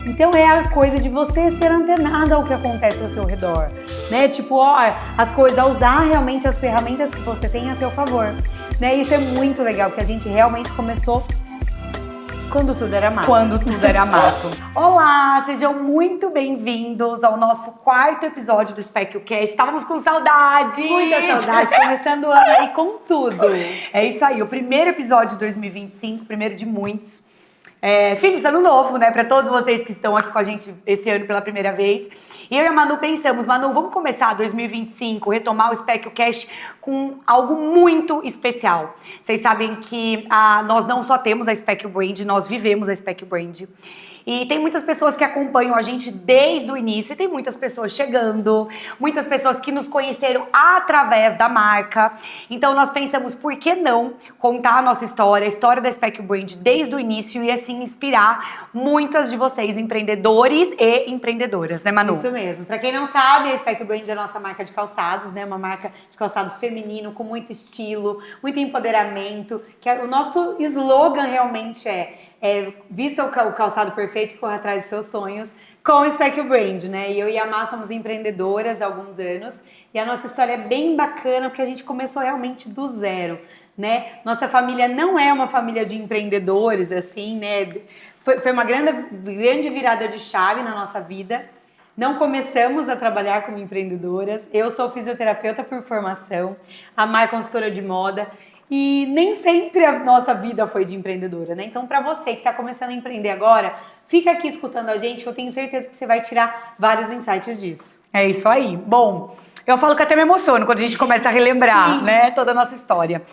Então é a coisa de você ser antenado ao que acontece ao seu redor, né? Tipo, ó, as coisas, usar realmente as ferramentas que você tem a seu favor, né? Isso é muito legal, porque a gente realmente começou quando tudo era mato. Quando tudo era mato. Olá, sejam muito bem-vindos ao nosso 4º episódio do SpecUcast. Estávamos com saudade! Muita saudade, começando o ano aí com tudo. É isso aí, o primeiro episódio de 2025, primeiro de muitos. Feliz ano novo, né, para todos vocês que estão aqui com a gente esse ano pela primeira vez. E eu e a Manu pensamos, Manu, vamos começar 2025, retomar o SpecUcast com algo muito especial. Vocês sabem que nós não só temos a SpecBrand, nós vivemos a SpecBrand. E tem muitas pessoas que acompanham a gente desde o início, e tem muitas pessoas chegando, muitas pessoas que nos conheceram através da marca. Então nós pensamos, por que não contar a nossa história, a história da SpecBrand desde o início e assim inspirar muitas de vocês, empreendedores e empreendedoras, né, Manu? Isso mesmo. Pra quem não sabe, a SpecBrand é a nossa marca de calçados, né? Uma marca de calçados feminino, com muito estilo, muito empoderamento, que o nosso slogan realmente vista o calçado perfeito e corra atrás dos seus sonhos com o SpecBrand, né? E eu e a Má somos empreendedoras há alguns anos e a nossa história é bem bacana porque a gente começou realmente do zero, né? Nossa família não é uma família de empreendedores, assim, né? Foi uma grande virada de chave na nossa vida. Não começamos a trabalhar como empreendedoras. Eu sou fisioterapeuta por formação, a Má é consultora de moda. E nem sempre a nossa vida foi de empreendedora, né? Então, para você que está começando a empreender agora, fica aqui escutando a gente, que eu tenho certeza que você vai tirar vários insights disso. É isso aí. Bom, eu falo que até me emociono quando a gente começa a relembrar, né, toda a nossa história.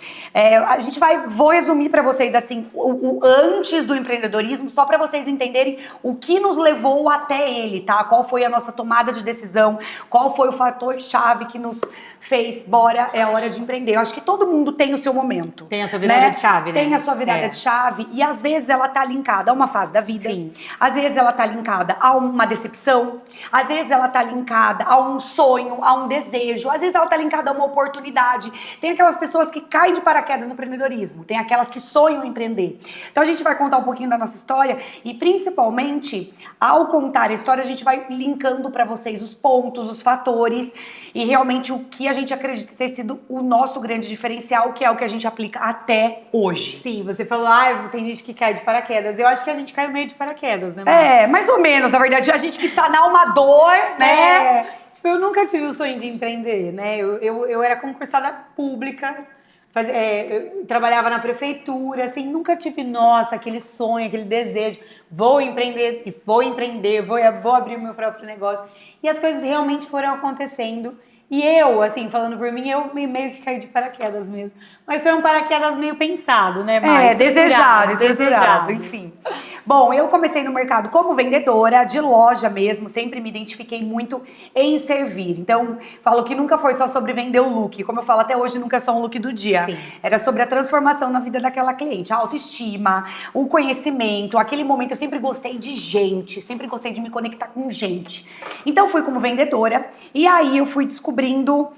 Vou resumir para vocês assim o antes do empreendedorismo, só para vocês entenderem o que nos levou até ele, tá? Qual foi a nossa tomada de decisão, qual foi o fator chave que nos fez, bora, é a hora de empreender. Eu acho que todo mundo tem o seu momento. Tem a sua virada de chave, né? Tem a sua virada de chave e às vezes ela tá linkada a uma fase da vida. Sim. Às vezes ela tá linkada a uma decepção, às vezes ela tá linkada a um sonho, a um desejo, às vezes ela tá linkada a uma oportunidade. Tem aquelas pessoas que caem de paraquedas no empreendedorismo, tem aquelas que sonham em empreender. Então a gente vai contar um pouquinho da nossa história e principalmente ao contar a história a gente vai linkando para vocês os pontos, os fatores e realmente o que a gente acredita ter sido o nosso grande diferencial, que é o que a gente aplica até hoje. Sim, você falou, tem gente que cai de paraquedas. Eu acho que a gente caiu meio de paraquedas, né, Mar? Mais ou menos, na verdade. A gente quis sanar uma dor, né? Tipo, eu nunca tive o sonho de empreender, né? Eu era concursada pública, eu trabalhava na prefeitura, assim, nunca tive, aquele sonho, aquele desejo. Vou empreender, vou abrir o meu próprio negócio. E as coisas realmente foram acontecendo. E eu, assim, falando por mim, eu meio que caí de paraquedas mesmo. Mas foi um paraquedas meio pensado, né? Desejado, enfim. Bom, eu comecei no mercado como vendedora, de loja mesmo, sempre me identifiquei muito em servir. Então, falo que nunca foi só sobre vender o look. Como eu falo até hoje, nunca é só um look do dia. Sim. Era sobre a transformação na vida daquela cliente, a autoestima, o conhecimento. Aquele momento eu sempre gostei de gente, sempre gostei de me conectar com gente. Então, fui como vendedora e aí eu fui descobrindo...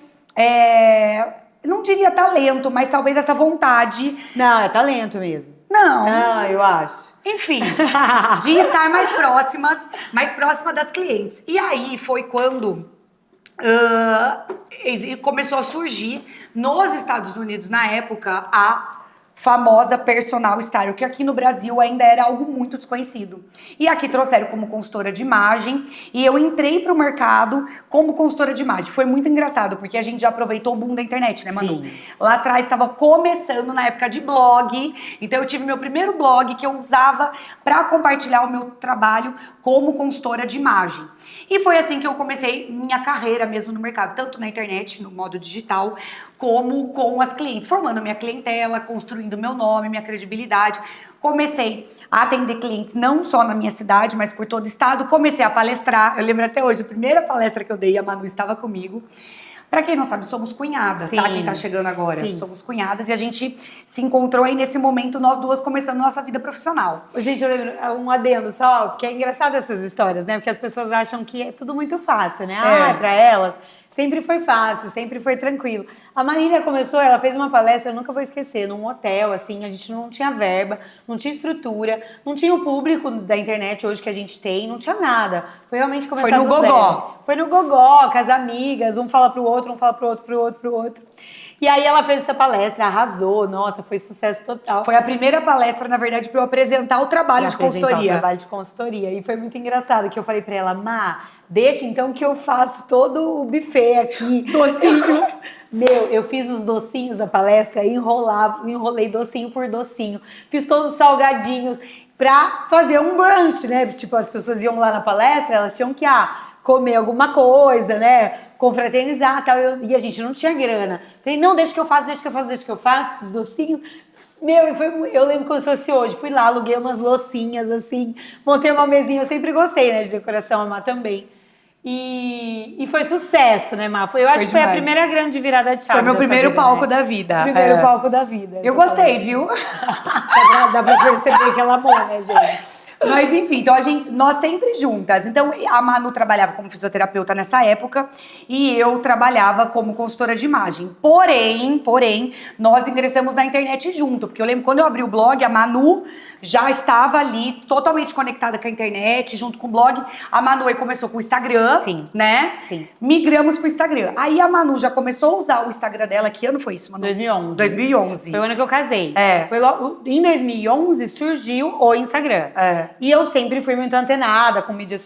não diria talento, mas talvez essa vontade. Não, é talento mesmo. Não, eu acho. Enfim, de estar mais próxima das clientes. E aí foi quando começou a surgir nos Estados Unidos, na época, a famosa personal style, que aqui no Brasil ainda era algo muito desconhecido. E aqui trouxeram como consultora de imagem, e eu entrei pro mercado como consultora de imagem. Foi muito engraçado, porque a gente já aproveitou o boom da internet, né, Manu? Sim. Lá atrás estava começando na época de blog, então eu tive meu primeiro blog que eu usava para compartilhar o meu trabalho como consultora de imagem. E foi assim que eu comecei minha carreira mesmo no mercado, tanto na internet, no modo digital, como com as clientes, formando minha clientela, construindo meu nome, minha credibilidade. Comecei a atender clientes não só na minha cidade, mas por todo o estado. Comecei a palestrar. Eu lembro até hoje, a primeira palestra que eu dei, a Manu estava comigo. Pra quem não sabe, somos cunhadas, tá? Quem tá chegando agora. Sim. Somos cunhadas e a gente se encontrou aí nesse momento, nós duas começando nossa vida profissional. Gente, eu lembro, um adendo só, porque é engraçado essas histórias, né? Porque as pessoas acham que é tudo muito fácil, né? Pra elas Sempre foi fácil, sempre foi tranquilo. A Marília começou, ela fez uma palestra, eu nunca vou esquecer, num hotel, assim, a gente não tinha verba, não tinha estrutura, não tinha o público da internet hoje que a gente tem, não tinha nada. Foi realmente começar Foi no do gogó. zero. Foi no gogó, com as amigas, um fala pro outro, um fala pro outro, pro outro, pro outro. E aí ela fez essa palestra, arrasou, nossa, foi sucesso total. Foi a primeira palestra, na verdade, para eu apresentar o trabalho de consultoria. O trabalho de consultoria. E foi muito engraçado que eu falei pra ela, Má, deixa então que eu faço todo o buffet aqui. Docinhos. Meu, eu fiz os docinhos da palestra, enrolei docinho por docinho. Fiz todos os salgadinhos pra fazer um brunch, né? Tipo, as pessoas iam lá na palestra, elas tinham que, comer alguma coisa, né? Confraternizar e tal. E a gente não tinha grana. Falei, não, deixa que eu faço os docinhos. Meu, eu lembro como se fosse hoje. Fui lá, aluguei umas loucinhas, assim, montei uma mesinha. Eu sempre gostei, né, de decoração, a Má também. E foi sucesso, né, Má? Eu acho que foi a primeira grande virada de chave. Foi meu primeiro vida, palco né? da vida. Primeiro palco da vida. Eu gostei, viu? Dá pra perceber que ela amou, né, gente? Mas enfim, então nós sempre juntas. Então a Manu trabalhava como fisioterapeuta nessa época e eu trabalhava como consultora de imagem. Porém, nós ingressamos na internet junto, porque eu lembro quando eu abri o blog, a Manu já estava ali totalmente conectada com a internet, junto com o blog. A Manu aí começou com o Instagram, Sim. né? Sim. Migramos pro Instagram. Aí a Manu já começou a usar o Instagram dela. Que ano foi isso, Manu? 2011. 2011. Foi o ano que eu casei. É. Foi logo, em 2011 surgiu o Instagram. É. E eu sempre fui muito antenada com mídias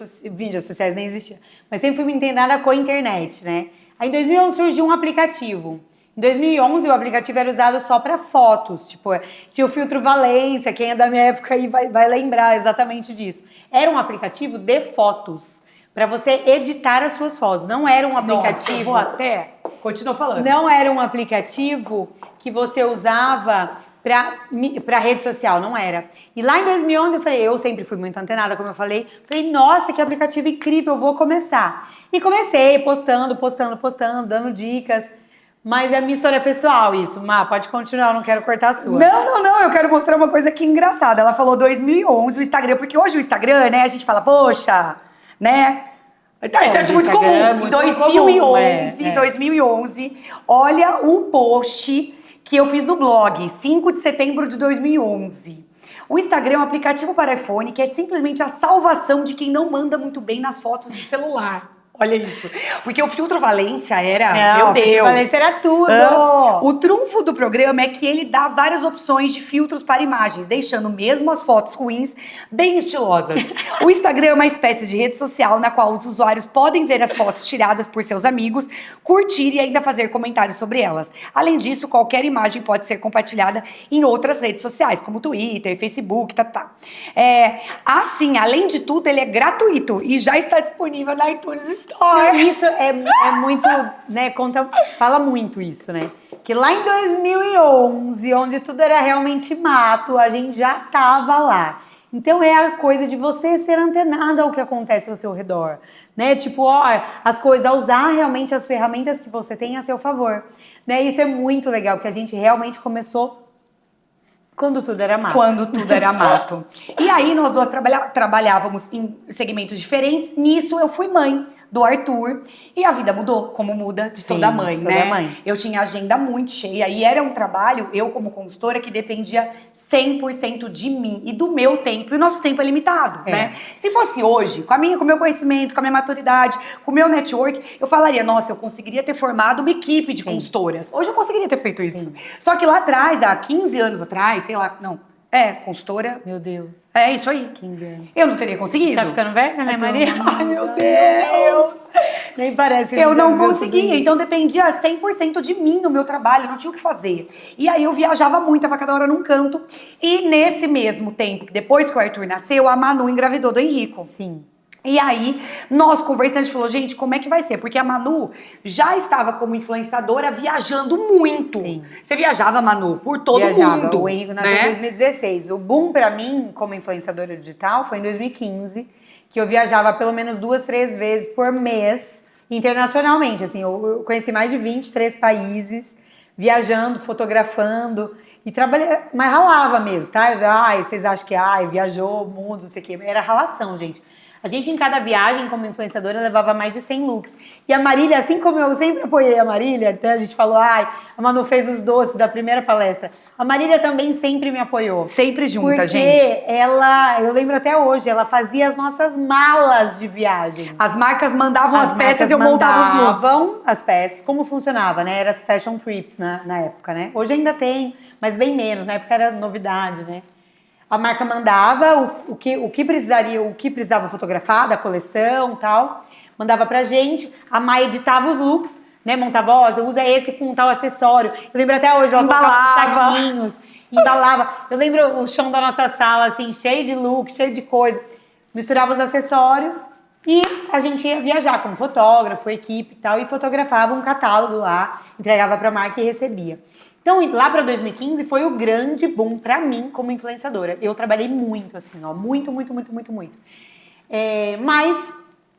sociais, nem existia. Mas sempre fui muito antenada com a internet, né? Aí em 2011 surgiu um aplicativo. Em 2011 o aplicativo era usado só para fotos. Tipo, tinha o filtro Valência, quem é da minha época aí vai lembrar exatamente disso. Era um aplicativo de fotos. Para você editar as suas fotos. Não era um aplicativo... Nossa, eu vou até... Continua falando. Não era um aplicativo que você usava para rede social, não era. E lá em 2011 eu falei, eu sempre fui muito antenada, como eu falei. Falei, nossa, que aplicativo incrível, eu vou começar. E comecei postando, dando dicas. Mas é a minha história pessoal isso. Má, pode continuar, eu não quero cortar a sua. Não, eu quero mostrar uma coisa aqui engraçada. Ela falou 2011, o Instagram, porque hoje o Instagram, né, a gente fala, poxa, né? É muito comum. Em 2011, olha o post que eu fiz no blog, 5 de setembro de 2011. O Instagram é um aplicativo para iPhone que é simplesmente a salvação de quem não manda muito bem nas fotos de celular. Olha isso. Porque o filtro Valência era, meu Deus. O filtro Valência era tudo. O trunfo do programa é que ele dá várias opções de filtros para imagens, deixando mesmo as fotos ruins bem estilosas. O Instagram é uma espécie de rede social na qual os usuários podem ver as fotos tiradas por seus amigos, curtir e ainda fazer comentários sobre elas. Além disso, qualquer imagem pode ser compartilhada em outras redes sociais, como Twitter, Facebook, Assim, além de tudo, ele é gratuito e já está disponível na iTunes Store. Isso é muito, né, fala muito isso, né? Que lá em 2011, onde tudo era realmente mato, a gente já tava lá. Então é a coisa de você ser antenada ao que acontece ao seu redor, né? Tipo, as coisas, usar realmente as ferramentas que você tem a seu favor, né? Isso é muito legal, porque a gente realmente começou quando tudo era mato. Quando tudo era mato. E aí nós duas trabalhávamos em segmentos diferentes. Nisso eu fui mãe do Arthur. E a vida mudou, como muda de toda mãe, né? Eu tinha agenda muito cheia e era um trabalho, eu como consultora, que dependia 100% de mim e do meu tempo. E o nosso tempo é limitado, né? Se fosse hoje, com o meu conhecimento, com a minha maturidade, com o meu network, eu falaria, nossa, eu conseguiria ter formado uma equipe de consultoras. Hoje eu conseguiria ter feito isso. Sim. Só que lá atrás, há 15 anos atrás, sei lá, consultora. Meu Deus. É isso aí. 15 anos. Eu não teria conseguido. Tá ficando velha, né, Maria? Ai, meu Deus. Nem parece. Eu não conseguia, então dependia 100% de mim no meu trabalho, não tinha o que fazer. E aí eu viajava muito, tava cada hora num canto. E nesse mesmo tempo, depois que o Arthur nasceu, a Manu engravidou do Henrico. Sim. E aí, nós conversando, a gente falou, gente, como é que vai ser? Porque a Manu já estava como influenciadora viajando muito. Sim. Você viajava, Manu, por todo mundo. O Henrique nasceu em 2016. O boom pra mim, como influenciadora digital, foi em 2015, que eu viajava pelo menos 2, 3 vezes por mês, internacionalmente. Assim, eu conheci mais de 23 países, viajando, fotografando e trabalhei, mas ralava mesmo, tá? Vocês acham que viajou o mundo, não sei o quê. Era ralação, gente. A gente, em cada viagem, como influenciadora, levava mais de 100 looks. E a Marília, assim como eu sempre apoiei a Marília, até a gente falou, a Manu fez os doces da primeira palestra. A Marília também sempre me apoiou. Sempre junta, porque gente. Porque ela, eu lembro até hoje, ela fazia as nossas malas de viagem. As marcas mandavam as peças e eu montava os looks. Mandavam as peças. Como funcionava, né? Era as fashion trips na época, né? Hoje ainda tem, mas bem menos. Na época era novidade, né? A marca mandava o que precisaria, o que precisava fotografar da coleção e tal. Mandava pra gente. A Mai editava os looks, né? Montava, usa esse com tal acessório. Eu lembro até hoje, ela colocava os saquinhos, embalava. Eu lembro o chão da nossa sala, assim, cheio de look, cheio de coisa. Misturava os acessórios e a gente ia viajar como fotógrafo, equipe e tal, e fotografava um catálogo lá, entregava pra marca e recebia. Então, lá para 2015 foi o grande boom para mim como influenciadora. Eu trabalhei muito, assim, ó, muito. Mas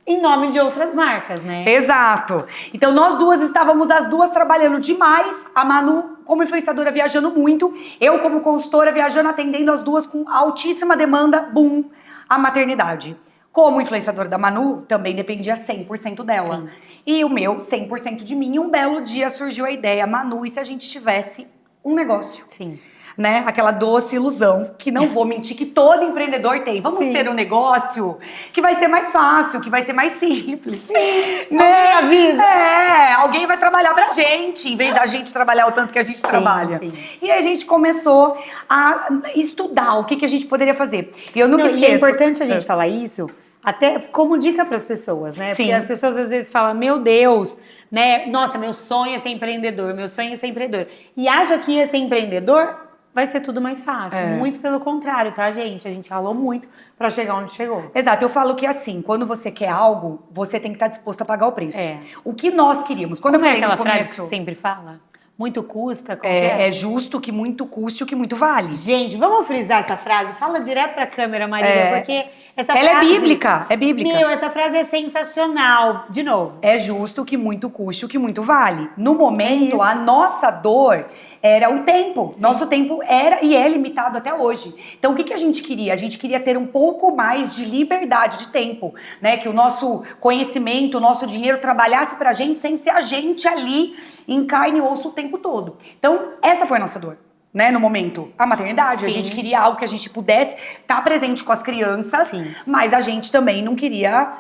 em nome de outras marcas, né? Exato. Então, nós duas estávamos as duas trabalhando demais. A Manu como influenciadora viajando muito. Eu como consultora viajando, atendendo as duas com altíssima demanda, boom, a maternidade. Como influenciadora da Manu, também dependia 100% dela. Sim. E o meu, 100% de mim. E um belo dia surgiu a ideia, Manu, e se a gente tivesse um negócio? Sim. Né? Aquela doce ilusão, que não vou mentir, que todo empreendedor tem. Vamos ter um negócio que vai ser mais fácil, que vai ser mais simples. Sim. Né? Avisa. Alguém vai trabalhar pra gente, em vez da gente trabalhar o tanto que a gente trabalha. Sim. E aí a gente começou a estudar o que a gente poderia fazer. E eu nunca esqueço. E é importante a gente falar isso, até como dica para as pessoas, né? Sim. Porque as pessoas às vezes falam, meu Deus, né? Nossa, meu sonho é ser empreendedor, meu sonho é ser empreendedor. E acha que ia ser empreendedor, vai ser tudo mais fácil. Muito pelo contrário, tá, gente? A gente ralou muito para chegar onde chegou. Exato. Eu falo que assim, quando você quer algo, você tem que estar disposto a pagar o preço. O que nós queríamos. Quando Como eu falei aquela no começo, frase que você sempre fala? Muito custa? É justo que muito custe o que muito vale. Gente, vamos frisar essa frase? Fala direto pra câmera, Marília, porque essa frase... Ela é bíblica, é bíblica. Meu, essa frase é sensacional. De novo. É justo que muito custe o que muito vale. No momento, a nossa dor era o tempo. Sim. Nosso tempo era e é limitado até hoje. Então, o que a gente queria? A gente queria ter um pouco mais de liberdade de tempo, né? Que o nosso conhecimento, o nosso dinheiro trabalhasse pra gente sem ser a gente ali em carne e osso o tempo todo. Então, essa foi a nossa dor. Né, no momento, a maternidade. Sim. A gente queria algo que a gente pudesse estar presente com as crianças, sim, mas a gente também não queria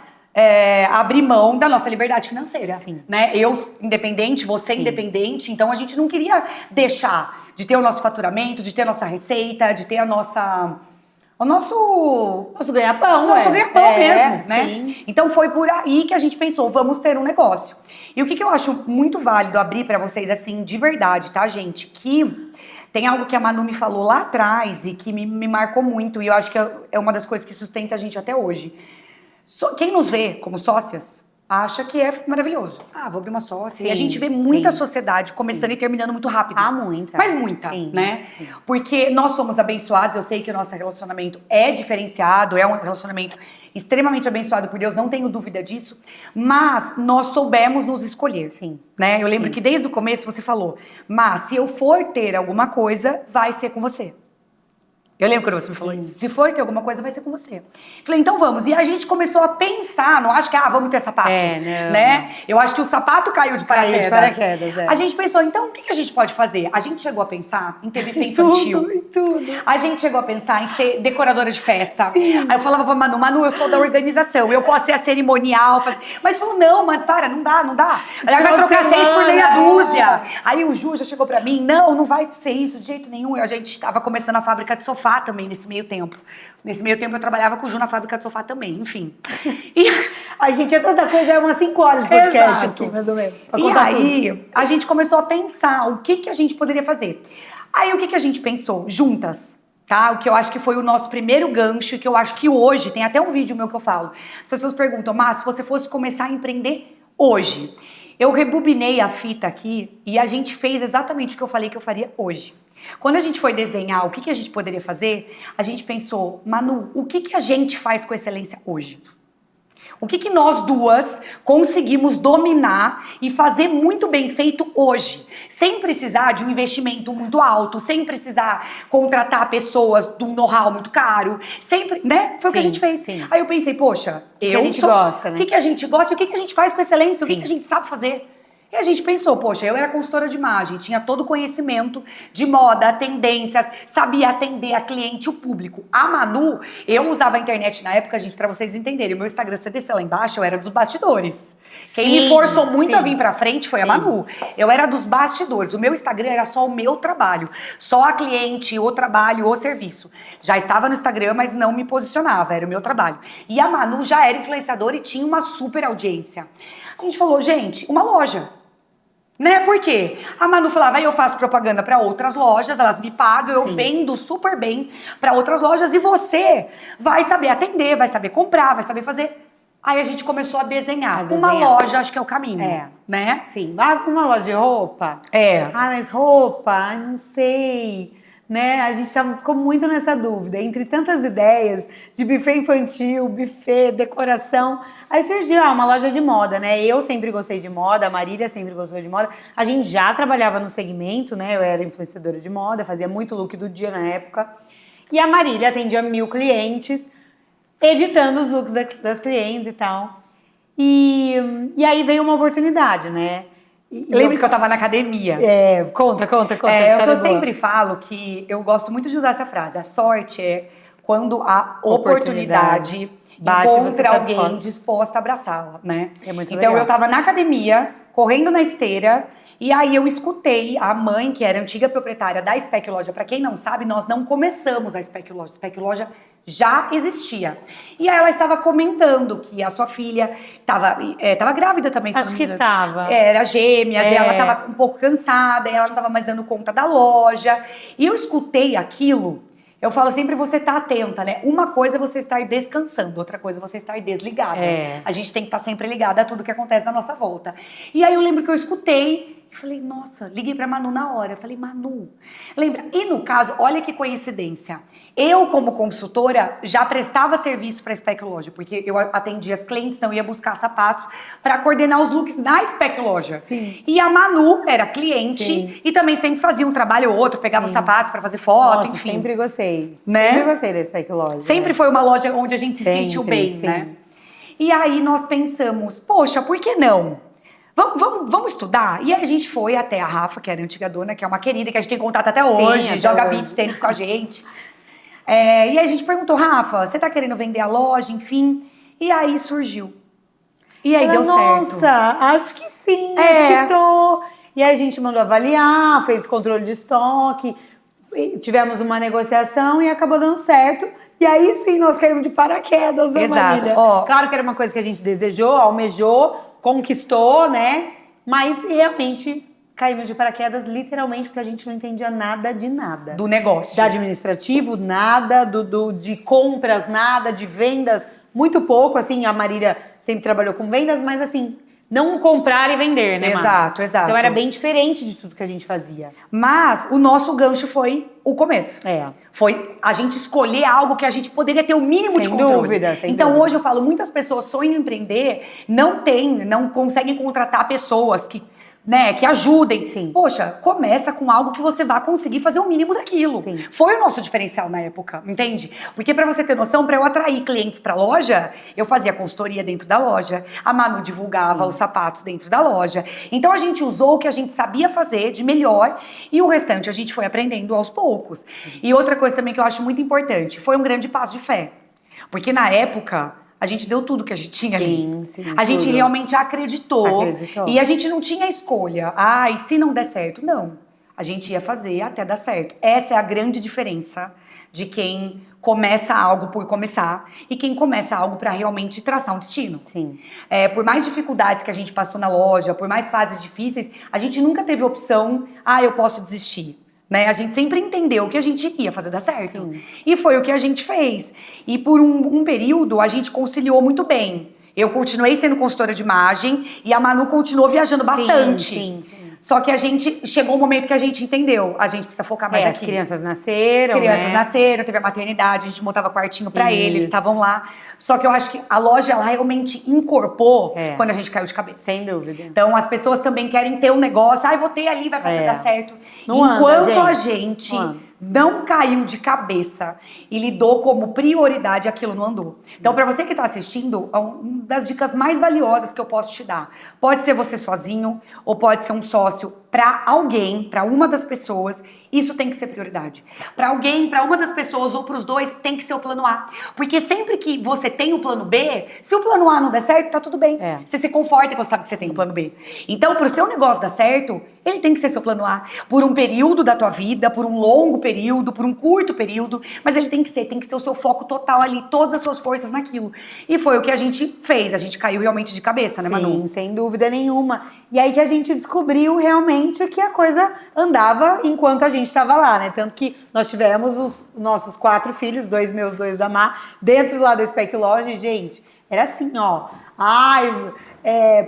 abrir mão da nossa liberdade financeira. Sim. Né? Eu independente, você sim, independente, então a gente não queria deixar de ter o nosso faturamento, de ter a nossa receita, de ter a nossa... O nosso ganha-pão. Nosso ganha-pão mesmo, né? Sim. Então foi por aí que a gente pensou, vamos ter um negócio. E o que eu acho muito válido abrir pra vocês, assim, de verdade, tá, gente? Que tem algo que a Manu me falou lá atrás e que me marcou muito. E eu acho que é uma das coisas que sustenta a gente até hoje. Quem nos vê como sócias acha que é maravilhoso. Vou abrir uma sócia. Sim, e a gente vê muita sociedade começando e terminando muito rápido. Muita. Mas muita, né? Sim. Porque nós somos abençoados, eu sei que o nosso relacionamento é diferenciado, é um relacionamento extremamente abençoado por Deus, não tenho dúvida disso, mas nós soubemos nos escolher. Sim. Né? Eu lembro que desde o começo você falou, mas se eu for ter alguma coisa, vai ser com você. Eu lembro quando você me falou isso. Se for ter alguma coisa, vai ser com você. Falei, então vamos. E a gente começou a pensar, não acho que, vamos ter sapato, né? Eu acho que o sapato caiu de paraquedas. A gente pensou, então, o que a gente pode fazer? A gente chegou a pensar em ter buffet infantil. Tudo. A gente chegou a pensar em ser decoradora de festa. Sim. Aí eu falava pra Manu, eu sou da organização, eu posso ser a cerimonial. Mas falou, não, mano, para, não dá. Aí vai trocar 6 por meia dúzia. Aí o Ju já chegou pra mim, não vai ser isso de jeito nenhum. A gente estava começando a fábrica de sofá também nesse meio tempo. Nesse meio tempo eu trabalhava com o Ju na fábrica de sofá também, enfim. E a gente é tanta coisa, é umas 5 horas de podcast aqui, mais ou menos. E aí, a gente começou a pensar o que a gente poderia fazer. Aí, o que a gente pensou? Juntas, tá? O que eu acho que foi o nosso primeiro gancho, que eu acho que hoje, tem até um vídeo meu que eu falo. As pessoas perguntam, mas se você fosse começar a empreender hoje? Eu rebobinei a fita aqui e a gente fez exatamente o que eu falei que eu faria hoje. Quando a gente foi desenhar o que a gente poderia fazer, a gente pensou, Manu, o que a gente faz com excelência hoje? O que nós duas conseguimos dominar e fazer muito bem feito hoje? Sem precisar de um investimento muito alto, sem precisar contratar pessoas de um know-how muito caro. Sempre, né? Foi o que a gente fez. Sim. Aí eu pensei, poxa, que a gente gosta, né? O que a gente gosta e o que a gente faz com excelência, o que a gente sabe fazer. E a gente pensou, poxa, eu era consultora de imagem, tinha todo o conhecimento de moda, tendências, sabia atender a cliente, o público. A Manu, eu usava a internet na época, gente, pra vocês entenderem, o meu Instagram, você desceu lá embaixo, eu era dos bastidores. Quem me forçou muito a vir pra frente foi a Manu. Eu era dos bastidores, o meu Instagram era só o meu trabalho, só a cliente, o trabalho, o serviço. Já estava no Instagram, mas não me posicionava, era o meu trabalho. E a Manu já era influenciadora e tinha uma super audiência. A gente falou, gente, uma loja. Né? Por quê? A Manu falava, eu faço propaganda para outras lojas, elas me pagam, eu vendo super bem para outras lojas e você vai saber atender, vai saber comprar, vai saber fazer. Aí a gente começou a desenhar. Uma loja, acho que é o caminho, né? Sim, vai pra uma loja de roupa. Ah, mas roupa, não sei, né? A gente ficou muito nessa dúvida. Entre tantas ideias de buffet infantil, buffet, decoração, aí surgiu uma loja de moda, né? Eu sempre gostei de moda, a Marília sempre gostou de moda. A gente já trabalhava no segmento, né? Eu era influenciadora de moda, fazia muito look do dia na época. E a Marília atendia 1000 clientes, editando os looks das clientes e tal. E aí veio uma oportunidade, né? Lembra que eu tava na academia? Conta. Eu sempre falo que eu gosto muito de usar essa frase. A sorte é quando a oportunidade bate, encontra alguém disposta a abraçá-la, né? É muito então legal. eu tava na academia, correndo na esteira, e aí eu escutei a mãe, que era a antiga proprietária da Spec Loja. Pra quem não sabe, nós não começamos a Spec Loja. A Spec Loja já existia. E aí ela estava comentando que a sua filha estava grávida também, se Acho não me que engano. tava. Era gêmeas, e ela estava um pouco cansada, e ela não estava mais dando conta da loja. E eu escutei aquilo. Eu falo sempre, você tá atenta, né? Uma coisa é você estar descansando, outra coisa é você estar desligada. A gente tem que estar sempre ligada a tudo que acontece na nossa volta. E aí eu lembro que eu escutei e falei, nossa, liguei pra Manu na hora. Eu falei, Manu, lembra? E no caso, olha que coincidência. Eu, como consultora, já prestava serviço para a Spec Loja, porque eu atendia as clientes, então ia buscar sapatos para coordenar os looks na Spec Loja. Sim. E a Manu era cliente e também sempre fazia um trabalho ou outro, pegava os sapatos para fazer foto, enfim. Sempre gostei. Né? Sempre gostei da Spec Loja. Sempre foi uma loja onde a gente se sentiu bem, né? E aí nós pensamos, poxa, por que não? Vamos estudar? E aí a gente foi até a Rafa, que era a antiga dona, que é uma querida, que a gente tem contato até hoje, até joga hoje. beach tênis com a gente. E aí a gente perguntou, Rafa, você tá querendo vender a loja, enfim? E aí surgiu. E aí deu certo. Nossa, acho que sim, acho que tô. E aí a gente mandou avaliar, fez controle de estoque, tivemos uma negociação e acabou dando certo. E aí sim, nós caímos de paraquedas na Marília. Claro que era uma coisa que a gente desejou, almejou, conquistou, né? Mas realmente caímos de paraquedas, literalmente, porque a gente não entendia nada de nada. Do negócio. De administrativo, nada. De compras, nada. De vendas, muito pouco. Assim, a Marília sempre trabalhou com vendas, mas assim, não comprar e vender, né, Exato. Então era bem diferente de tudo que a gente fazia. Mas o nosso gancho foi o começo. Foi a gente escolher algo que a gente poderia ter o mínimo de controle. Sem então dúvida. hoje eu falo, muitas pessoas sonham em empreender, não conseguem contratar pessoas que ajudem. Sim. Poxa, começa com algo que você vá conseguir fazer o mínimo daquilo. Sim. Foi o nosso diferencial na época, entende? Porque pra você ter noção, pra eu atrair clientes pra loja, eu fazia consultoria dentro da loja, a Manu divulgava os sapatos dentro da loja. Então a gente usou o que a gente sabia fazer de melhor e o restante a gente foi aprendendo aos poucos. Sim. E outra coisa também que eu acho muito importante, foi um grande passo de fé. Porque na época a gente deu tudo que a gente tinha ali. A gente realmente acreditou. E a gente não tinha escolha. E se não der certo? Não. A gente ia fazer até dar certo. Essa é a grande diferença de quem começa algo por começar e quem começa algo para realmente traçar um destino. Sim. Por mais dificuldades que a gente passou na loja, por mais fases difíceis, a gente nunca teve opção, eu posso desistir. Né? A gente sempre entendeu que a gente ia fazer dar certo. Sim. E foi o que a gente fez. E por um período, a gente conciliou muito bem. Eu continuei sendo consultora de imagem e a Manu continuou viajando bastante. Sim. Só que a gente, chegou um momento que a gente entendeu, a gente precisa focar mais As aqui. crianças nasceram, As crianças né? nasceram, teve a maternidade, a gente montava quartinho pra eles, Isso. estavam lá. Só que eu acho que a loja, ela realmente incorporou quando a gente caiu de cabeça. Sem dúvida. Então, as pessoas também querem ter um negócio, vou ter ali, vai fazer dar certo. Não Enquanto anda, a gente não caiu de cabeça e lidou como prioridade, aquilo não andou. Então, pra você que tá assistindo, uma das dicas mais valiosas que eu posso te dar, pode ser você sozinho ou pode ser um sócio pra alguém, pra uma das pessoas, isso tem que ser prioridade. Pra alguém, pra uma das pessoas ou pros dois, tem que ser o plano A. Porque sempre que você tem o plano B, se o plano A não der certo, tá tudo bem. Você se conforta quando sabe que você tem o plano B. Então, pro seu negócio dar certo, ele tem que ser seu plano A. Por um período da tua vida, por um longo período, por um curto período, mas ele tem que ser o seu foco total ali, todas as suas forças naquilo. E foi o que a gente fez, a gente caiu realmente de cabeça, né, Manu? Sim, sem dúvida nenhuma. E aí que a gente descobriu realmente que a coisa andava enquanto a gente estava lá, né? Tanto que nós tivemos os nossos 4 filhos, 2 meus, 2 da Má, dentro lá da Spec Lodge, gente, era assim, ó.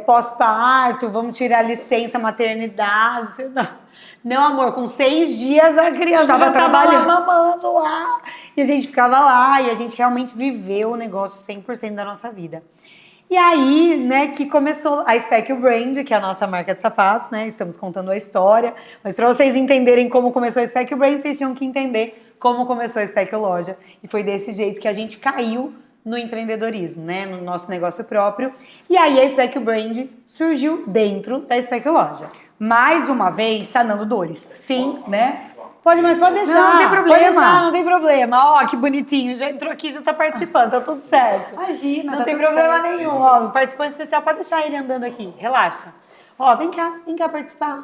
Pós-parto, vamos tirar licença maternidade, sei lá. Não, amor, com 6 dias a criança Estava já estava lá trabalhando. mamando lá. E a gente ficava lá e a gente realmente viveu o negócio 100% da nossa vida. E aí, né, que começou a Spec Brand, que é a nossa marca de sapatos, né? Estamos contando a história. Mas para vocês entenderem como começou a Spec Brand, vocês tinham que entender como começou a Spec Loja. E foi desse jeito que a gente caiu no empreendedorismo, né? No nosso negócio próprio. E aí a Spec Brand surgiu dentro da Spec Loja. Mais uma vez, sanando dores. Sim. Né? Pode deixar. Não tem problema. Pode deixar, não tem problema. Ó, que bonitinho. Já entrou aqui, já tá participando, tá tudo certo. Imagina, não tá tem tudo problema certo. nenhum. Ó, participante especial, pode deixar ele andando aqui. Relaxa. Ó, vem cá participar.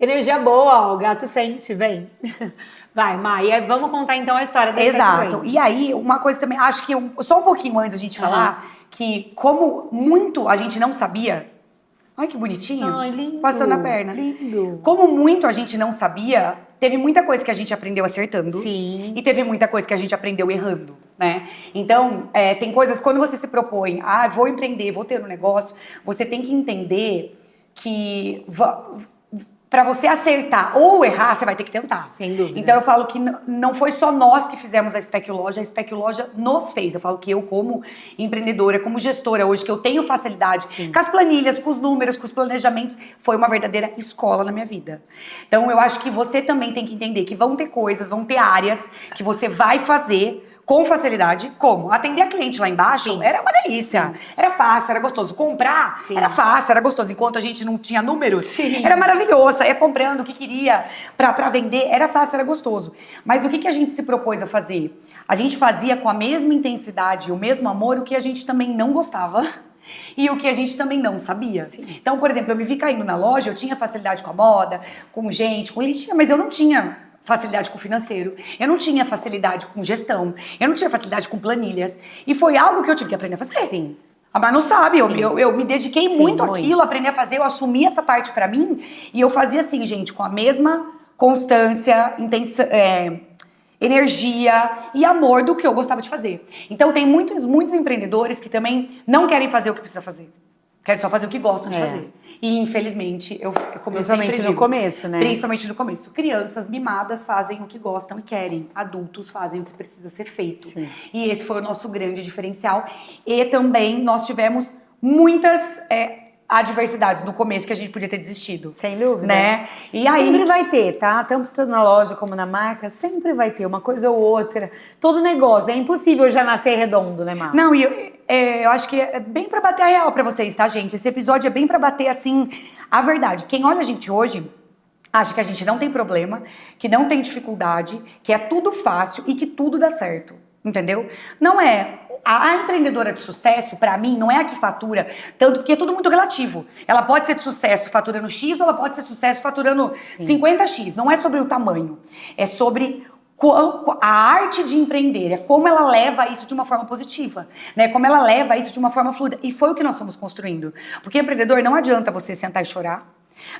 Energia boa, ó, o gato sente, vem. Vai, Má, e aí vamos contar então a história da Exato. E aí, uma coisa também, acho que só um pouquinho antes da gente falar, que como muito a gente não sabia. Ai, que bonitinho. Ai, lindo. Passando a perna. Lindo. Como muito a gente não sabia, teve muita coisa que a gente aprendeu acertando. Sim. E teve muita coisa que a gente aprendeu errando, né? Então, tem coisas, quando você se propõe, vou empreender, vou ter um negócio, você tem que entender que para você acertar ou errar, você vai ter que tentar. Sem dúvida. Então eu falo que não foi só nós que fizemos a Spec Loja nos fez. Eu falo que eu, como empreendedora, como gestora hoje, que eu tenho facilidade com as planilhas, com os números, com os planejamentos, foi uma verdadeira escola na minha vida. Então eu acho que você também tem que entender que vão ter coisas, vão ter áreas que você vai fazer com facilidade. Como? Atender a cliente lá embaixo era uma delícia. Era fácil, era gostoso. Comprar era fácil, era gostoso. Enquanto a gente não tinha números, era maravilhoso. Saía comprando o que queria pra vender. Era fácil, era gostoso. Mas o que a gente se propôs a fazer? A gente fazia com a mesma intensidade, o mesmo amor, o que a gente também não gostava. E o que a gente também não sabia. Então, por exemplo, eu me vi caindo na loja, eu tinha facilidade com a moda, com gente, com lixinha, mas eu não tinha facilidade com o financeiro, eu não tinha facilidade com gestão, eu não tinha facilidade com planilhas. E foi algo que eu tive que aprender a fazer. Sim. A Mar não sabe, eu me dediquei muito àquilo, aprendi a fazer, eu assumi essa parte pra mim, e eu fazia assim, gente, com a mesma constância, energia e amor do que eu gostava de fazer. Então tem muitos empreendedores que também não querem fazer o que precisa fazer. Querem só fazer o que gostam de fazer. E, infelizmente, principalmente no começo, né? Principalmente no começo. Crianças mimadas fazem o que gostam e querem. Adultos fazem o que precisa ser feito. Sim. E esse foi o nosso grande diferencial. E também nós tivemos muitas adversidades no começo que a gente podia ter desistido. Sem dúvida. Né? E aí, sempre vai ter, tá? Tanto na loja como na marca, sempre vai ter uma coisa ou outra. Todo negócio. É impossível já nascer redondo, né, Mar? Não, eu acho que é bem pra bater a real pra vocês, tá, gente? Esse episódio é bem pra bater, assim, a verdade. Quem olha a gente hoje acha que a gente não tem problema, que não tem dificuldade, que é tudo fácil e que tudo dá certo. Entendeu? Não é. A empreendedora de sucesso, pra mim, não é a que fatura, tanto porque é tudo muito relativo. Ela pode ser de sucesso faturando X ou ela pode ser de sucesso faturando 50X. Não é sobre o tamanho, é sobre a arte de empreender, é como ela leva isso de uma forma positiva, né? Como ela leva isso de uma forma fluida. E foi o que nós estamos construindo. Porque empreendedor, não adianta você sentar e chorar,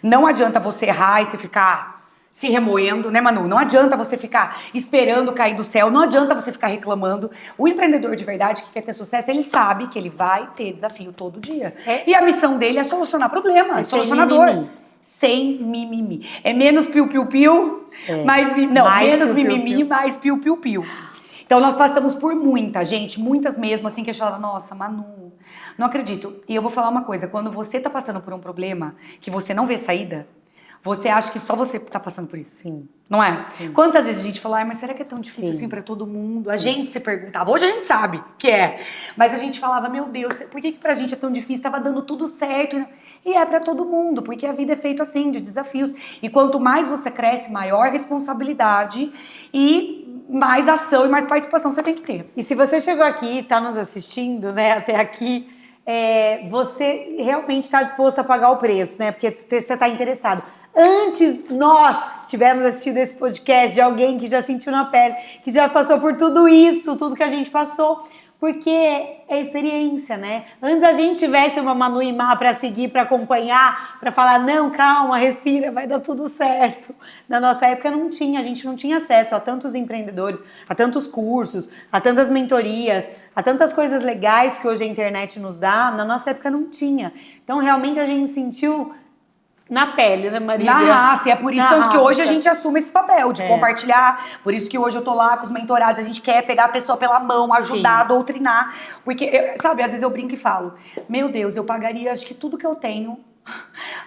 não adianta você errar e você ficar se remoendo, né, Manu? Não adianta você ficar esperando cair do céu, não adianta você ficar reclamando. O empreendedor de verdade que quer ter sucesso, ele sabe que ele vai ter desafio todo dia. E a missão dele é solucionar problema, é solucionador. sem mimimi. É menos piu-piu-piu, mais menos mimimi, mais piu-piu-piu. Então, nós passamos por muita gente, muitas mesmo, assim, que eu falava, nossa, Manu, não acredito. E eu vou falar uma coisa, quando você tá passando por um problema que você não vê saída, você acha que só você tá passando por isso. Sim. Não é? Sim. Quantas vezes a gente fala, mas será que é tão difícil assim pra todo mundo? A gente se perguntava, hoje a gente sabe que é. Mas a gente falava, meu Deus, por que pra gente é tão difícil? Tava dando tudo certo. E é pra todo mundo, porque a vida é feita assim, de desafios. E quanto mais você cresce, maior responsabilidade e mais ação e mais participação você tem que ter. E se você chegou aqui e tá nos assistindo, né, até aqui, você realmente está disposto a pagar o preço, né? Porque você está interessado. Antes nós tivemos assistido esse podcast de alguém que já sentiu na pele, que já passou por tudo isso, tudo que a gente passou, porque é experiência, né? Antes a gente tivesse uma Manu e Má para seguir, para acompanhar, para falar, não, calma, respira, vai dar tudo certo. Na nossa época não tinha, a gente não tinha acesso a tantos empreendedores, a tantos cursos, a tantas mentorias, a tantas coisas legais que hoje a internet nos dá. Na nossa época não tinha. Então realmente a gente sentiu na pele, né, Maria? Na raça, e é por isso tanto que hoje a gente assume esse papel de compartilhar, por isso que hoje eu tô lá com os mentorados, a gente quer pegar a pessoa pela mão, ajudar, doutrinar, porque, sabe, às vezes eu brinco e falo, meu Deus, eu pagaria acho que tudo que eu tenho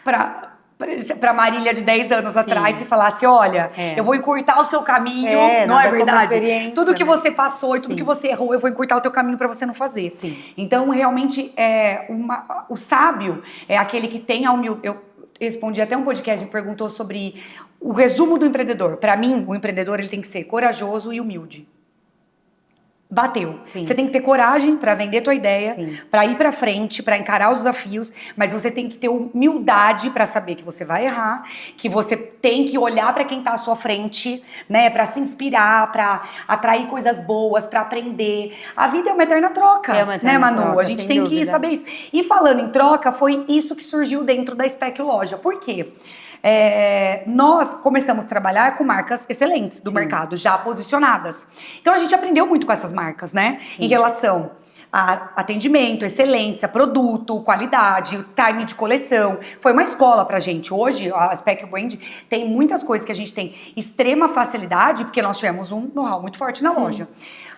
pra Marília de 10 anos atrás e falasse, olha, eu vou encurtar o seu caminho, não é verdade? Tudo que você passou e tudo que você errou, eu vou encurtar o teu caminho pra você não fazer. Sim. Então, realmente, o sábio é aquele que tem a humildade. Respondi até um podcast que perguntou sobre o resumo do empreendedor. Para mim, o empreendedor ele tem que ser corajoso e humilde. Bateu. Sim. Você tem que ter coragem para vender tua ideia, para ir para frente, para encarar os desafios, mas você tem que ter humildade para saber que você vai errar, que você tem que olhar para quem tá à sua frente, né, para se inspirar, para atrair coisas boas, para aprender. A vida é uma eterna troca, né, Manu? Troca, a gente tem que saber isso. E falando em troca, foi isso que surgiu dentro da Spec Loja. Por quê? Nós começamos a trabalhar com marcas excelentes do mercado, já posicionadas. Então a gente aprendeu muito com essas marcas, né? Em relação a atendimento, excelência, produto, qualidade, time de coleção. Foi uma escola pra gente. Hoje, a Spec Brand tem muitas coisas que a gente tem extrema facilidade, porque nós tivemos um know-how muito forte na loja.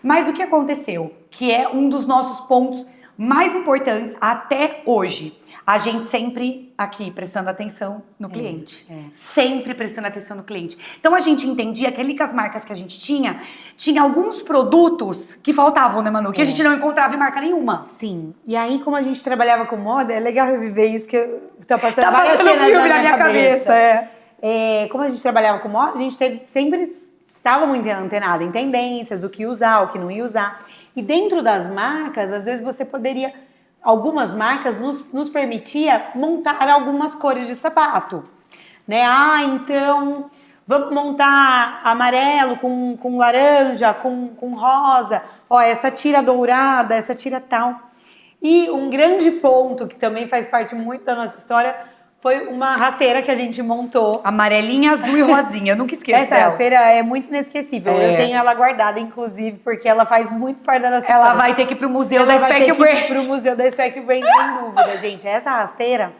Mas o que aconteceu? Que é um dos nossos pontos mais importantes até hoje. A gente sempre aqui prestando atenção no cliente. Sempre prestando atenção no cliente. Então a gente entendia que ali com as marcas que a gente tinha alguns produtos que faltavam, né, Manu? Que a gente não encontrava em marca nenhuma. Sim. E aí, como a gente trabalhava com moda, é legal reviver isso que tá passando. Tá passando um filme na minha cabeça. Como a gente trabalhava com moda, a gente sempre estava muito antenada em tendências, o que usar, o que não ia usar. E dentro das marcas, às vezes você poderia... Algumas marcas nos permitia montar algumas cores de sapato, né? Então, vamos montar amarelo com laranja, com rosa. Ó, essa tira dourada, essa tira tal. E um grande ponto, que também faz parte muito da nossa história, foi uma rasteira que a gente montou. Amarelinha, azul e rosinha, eu nunca esqueço Essa dela. rasteira é muito inesquecível. Eu tenho ela guardada, inclusive, porque ela faz muito parte da nossa história. Ela vai ter que ir pro museu da Spec Brand. Pro museu da Spec Brand, sem dúvida, gente. Essa rasteira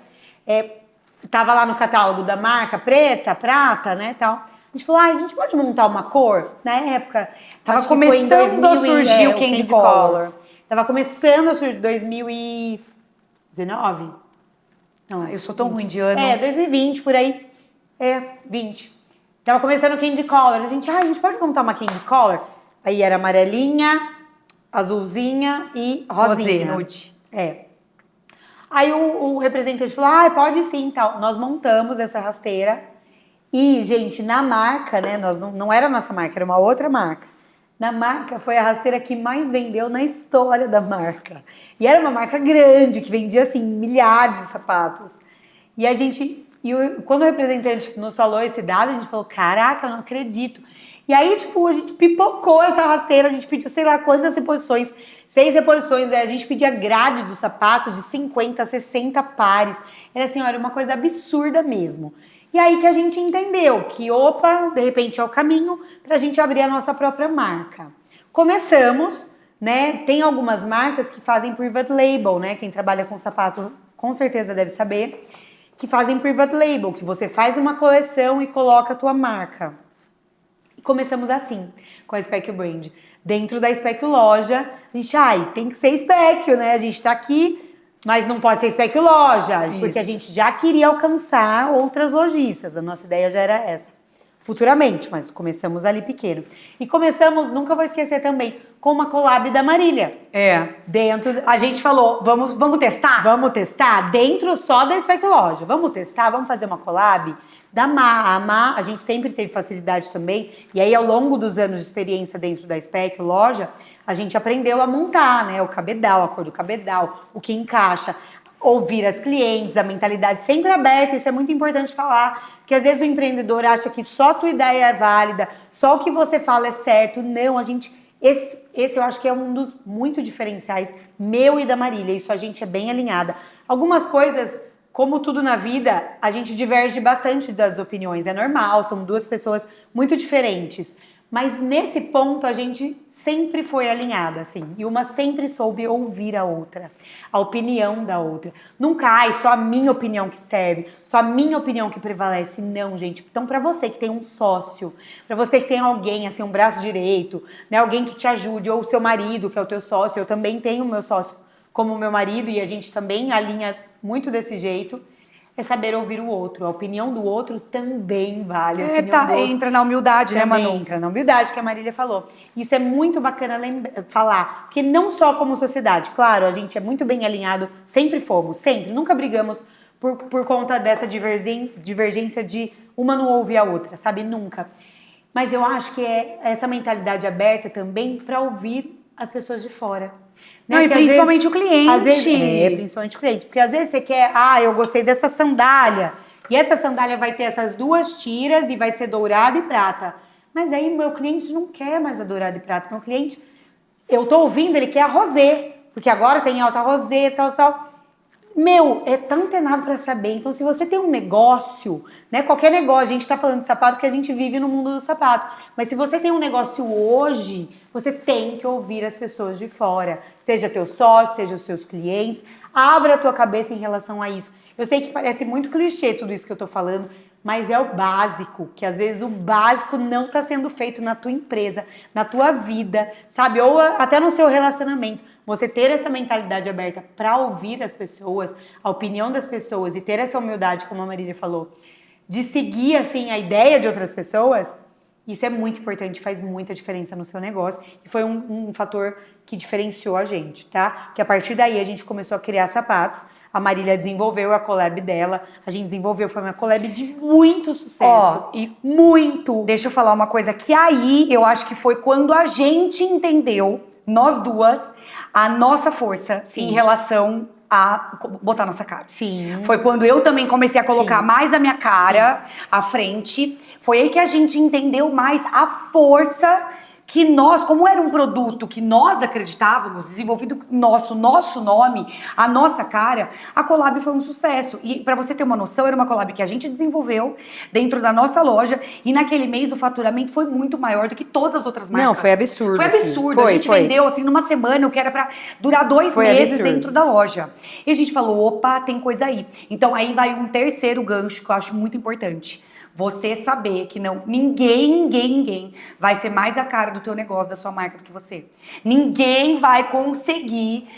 tava lá no catálogo da marca, preta, prata, né, tal. A gente falou, a gente pode montar uma cor? Na época, tava começando a surgir o Candy Color. Tava começando a surgir 2019. Não, eu sou tão ruim de ano. 2020, por aí. 20. Tava começando o Candy Color. A gente pode montar uma Candy Color? Aí era amarelinha, azulzinha e rosinha. Nude. Aí o representante falou, pode sim, tal. Nós montamos essa rasteira. E, gente, na marca, né? Não era a nossa marca, era uma outra marca. Na marca foi a rasteira que mais vendeu na história da marca. E era uma marca grande, que vendia, assim, milhares de sapatos. E a gente... quando o representante nos falou esse dado, a gente falou, caraca, eu não acredito. E aí, tipo, a gente pipocou essa rasteira, a gente pediu sei lá quantas reposições, 6 reposições, a gente pedia grade dos sapatos de 50, 60 pares. Era assim, olha, uma coisa absurda mesmo. E aí que a gente entendeu que, de repente é o caminho para a gente abrir a nossa própria marca. Começamos, né? Tem algumas marcas que fazem private label, né? Quem trabalha com sapato com certeza deve saber. que fazem private label, que você faz uma coleção e coloca a tua marca. E começamos assim, com a Specchio Brand. Dentro da Specchio Loja, a gente, tem que ser Specchio, né? A gente tá aqui, mas não pode ser Specchio Loja, porque a gente já queria alcançar outras lojistas. A nossa ideia já era essa. Futuramente, mas começamos ali pequeno. E começamos, nunca vou esquecer também, com uma collab da Marília. Dentro... A gente falou, vamos testar? Vamos testar dentro só da Specchio Loja. Vamos testar, vamos fazer uma collab da Má. A gente sempre teve facilidade também. E aí, ao longo dos anos de experiência dentro da Specchio Loja, a gente aprendeu a montar, né? O cabedal, a cor do cabedal, o que encaixa, ouvir as clientes, a mentalidade sempre aberta. Isso é muito importante falar. Porque às vezes o empreendedor acha que só a tua ideia é válida, só o que você fala é certo. Não, a gente... Esse eu acho que é um dos muito diferenciais meu e da Marília. Isso a gente é bem alinhada. Algumas coisas, como tudo na vida, a gente diverge bastante das opiniões. É normal, são duas pessoas muito diferentes. Mas nesse ponto a gente sempre foi alinhada, assim. E uma sempre soube ouvir a outra, a opinião da outra. Nunca, só a minha opinião que serve, só a minha opinião que prevalece. Não, gente. Então, para você que tem um sócio, para você que tem alguém, assim, um braço direito, né, alguém que te ajude, ou o seu marido, que é o teu sócio, eu também tenho o meu sócio como meu marido, e a gente também alinha muito desse jeito. É saber ouvir o outro. A opinião do outro também vale. Entra na humildade, também, né, Manu? Entra na humildade, que a Marília falou. Isso é muito bacana falar. Porque não só como sociedade. Claro, a gente é muito bem alinhado. Sempre fomos, sempre. Nunca brigamos por conta dessa divergência de uma não ouvir a outra, sabe? Nunca. Mas eu acho que é essa mentalidade aberta também para ouvir as pessoas de fora. Não, e principalmente o cliente. Às vezes, principalmente o cliente. Porque às vezes você quer, eu gostei dessa sandália. E essa sandália vai ter essas duas tiras e vai ser dourada e prata. Mas aí meu cliente não quer mais a dourada e prata. Meu cliente, eu tô ouvindo, ele quer a rosé. Porque agora tem alta rosé, tal. Meu, é tão antenado para saber. Então, se você tem um negócio, né? Qualquer negócio, a gente tá falando de sapato porque a gente vive no mundo do sapato. Mas se você tem um negócio hoje, você tem que ouvir as pessoas de fora. Seja teu sócio, seja os seus clientes. Abra a tua cabeça em relação a isso. Eu sei que parece muito clichê tudo isso que eu tô falando, mas é o básico, que às vezes o básico não está sendo feito na tua empresa, na tua vida, sabe? Ou até no seu relacionamento. Você ter essa mentalidade aberta para ouvir as pessoas, a opinião das pessoas e ter essa humildade, como a Marília falou, de seguir assim a ideia de outras pessoas, isso é muito importante, faz muita diferença no seu negócio e foi um fator que diferenciou a gente, tá? Que a partir daí a gente começou a criar sapatos. A Marília desenvolveu a collab dela, a gente desenvolveu, foi uma collab de muito sucesso. E muito. Deixa eu falar uma coisa, que aí eu acho que foi quando a gente entendeu, nós duas, a nossa força em relação a botar nossa cara. Sim. Foi quando eu também comecei a colocar mais a minha cara à frente. Foi aí que a gente entendeu mais a força que nós, como era um produto que nós acreditávamos, desenvolvido nosso nome, a nossa cara, a collab foi um sucesso. E para você ter uma noção, era uma collab que a gente desenvolveu dentro da nossa loja e naquele mês o faturamento foi muito maior do que todas as outras marcas. Não, foi absurdo. Foi absurdo. A gente vendeu assim numa semana, o que era para durar 2 meses dentro da loja. E a gente falou, opa, tem coisa aí. Então aí vai um terceiro gancho que eu acho muito importante. Você saber que ninguém vai ser mais a cara do teu negócio, da sua marca do que você. Ninguém vai conseguir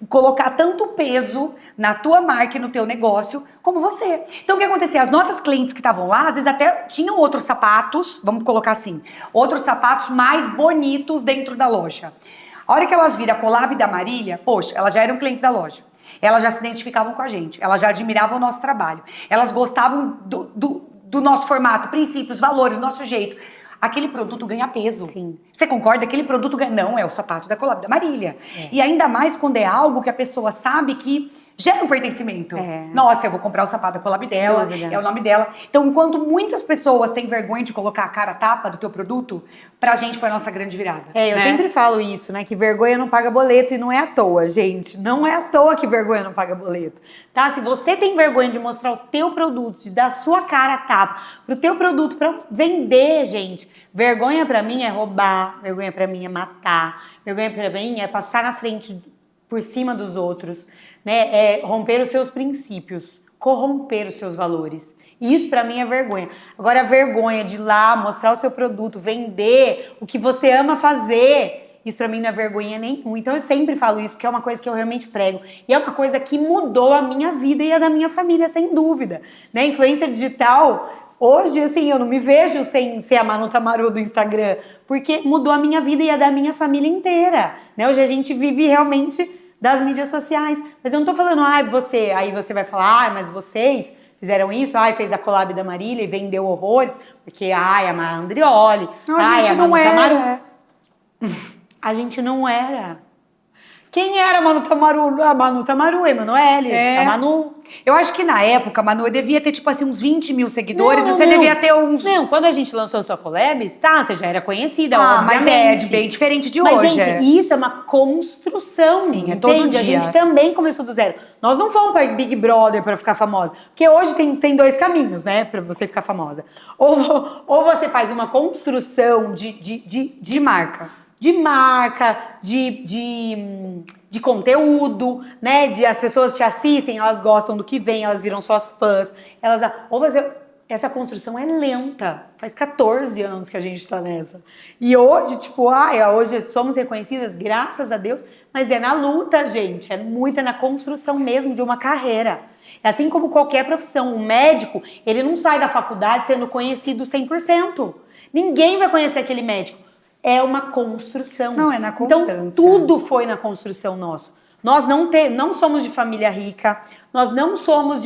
colocar tanto peso na tua marca e no teu negócio como você. Então o que acontecia? As nossas clientes que estavam lá, às vezes até tinham outros sapatos, vamos colocar assim, outros sapatos mais bonitos dentro da loja. A hora que elas viram a collab da Marília, poxa, elas já eram clientes da loja. Elas já se identificavam com a gente, elas já admiravam o nosso trabalho, elas gostavam do nosso formato, princípios, valores, nosso jeito. Aquele produto ganha peso. Sim. Você concorda? Aquele produto ganha... Não, é o sapato da collab da Marília. E ainda mais quando é algo que a pessoa sabe que gera um pertencimento. Nossa, eu vou comprar o sapato da collab dela, é o nome dela. Então, enquanto muitas pessoas têm vergonha de colocar a cara a tapa do teu produto, pra gente foi a nossa grande virada. Eu sempre falo isso, né? Que vergonha não paga boleto e não é à toa, gente. Não é à toa que vergonha não paga boleto. Tá? Se você tem vergonha de mostrar o teu produto, de dar a sua cara a tapa pro teu produto pra vender, gente, vergonha pra mim é roubar, vergonha pra mim é matar, vergonha pra mim é passar na frente por cima dos outros, né? É romper os seus princípios corromper os seus valores. E isso pra mim é vergonha. Agora, a vergonha de ir lá, mostrar o seu produto, vender o que você ama fazer, isso pra mim não é vergonha nenhuma. Então eu sempre falo isso, porque é uma coisa que eu realmente prego. E é uma coisa que mudou a minha vida e a da minha família, sem dúvida. Né? Influência digital, hoje, assim, eu não me vejo sem ser a Manu Tamaru do Instagram, porque mudou a minha vida e a da minha família inteira. Né? Hoje a gente vive realmente das mídias sociais. Mas eu não tô falando, você, aí você vai falar, mas vocês fizeram isso, fez a collab da Marília e vendeu horrores, porque, a Andrioli, não, a gente a Manu não Tamaru. era. A gente não era. Quem era a Manu Tamaru? A Manu Tamaru, Emanuele, a Manu. Eu acho que na época, Manu, eu devia ter, tipo assim, uns 20 mil seguidores, Não, e você devia ter uns... Não, quando a gente lançou sua collab, você já era conhecida, mas obviamente. bem diferente de Mas, hoje. gente, isso é uma construção. Sim, entende? é todo dia. A gente também começou do zero. Nós não fomos para Big Brother para ficar famosa. Porque hoje tem dois caminhos, né, para você ficar famosa. Ou você faz uma construção De marca. De marca, de conteúdo, né? As pessoas te assistem, elas gostam do que vem, elas viram suas fãs. Essa construção é lenta. Faz 14 anos que a gente tá nessa. E hoje, hoje somos reconhecidas, graças a Deus, mas é na luta, gente. É na construção mesmo de uma carreira. É assim como qualquer profissão. Um médico, ele não sai da faculdade sendo conhecido 100%. Ninguém vai conhecer aquele médico. É uma construção. Não, é na constância. Então, tudo foi na construção nosso. Nós não somos de família rica, nós não somos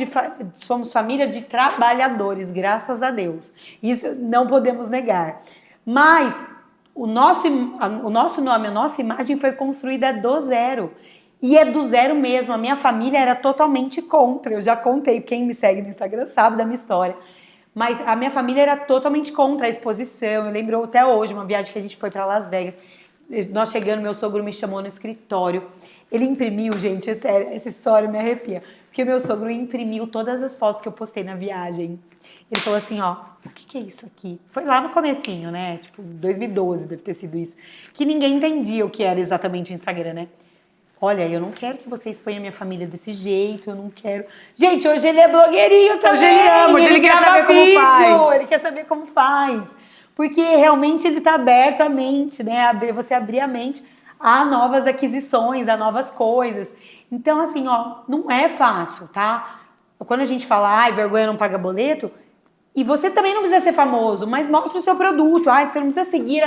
somos família de trabalhadores, graças a Deus. Isso não podemos negar. Mas o nosso nome, a nossa imagem foi construída do zero. E é do zero mesmo. A minha família era totalmente contra. Eu já contei, quem me segue no Instagram sabe da minha história. Mas a minha família era totalmente contra a exposição. Eu lembro até hoje, uma viagem que a gente foi para Las Vegas. Nós chegando, meu sogro me chamou no escritório. Ele imprimiu, gente, é sério, essa história me arrepia. Porque o meu sogro imprimiu todas as fotos que eu postei na viagem. Ele falou assim, o que é isso aqui? Foi lá no comecinho, né? 2012 deve ter sido isso. Que ninguém entendia o que era exatamente o Instagram, né? Olha, eu não quero que você exponha a minha família desse jeito, eu não quero... Gente, hoje ele é blogueirinho também. Hoje ele ama, hoje ele quer saber como faz. Ele quer saber como faz. Porque realmente ele tá aberto à mente, né? Você abrir a mente a novas aquisições, a novas coisas. Então, assim, não é fácil, tá? Quando a gente fala, vergonha não paga boleto... E você também não precisa ser famoso, mas mostre o seu produto. Você não precisa seguir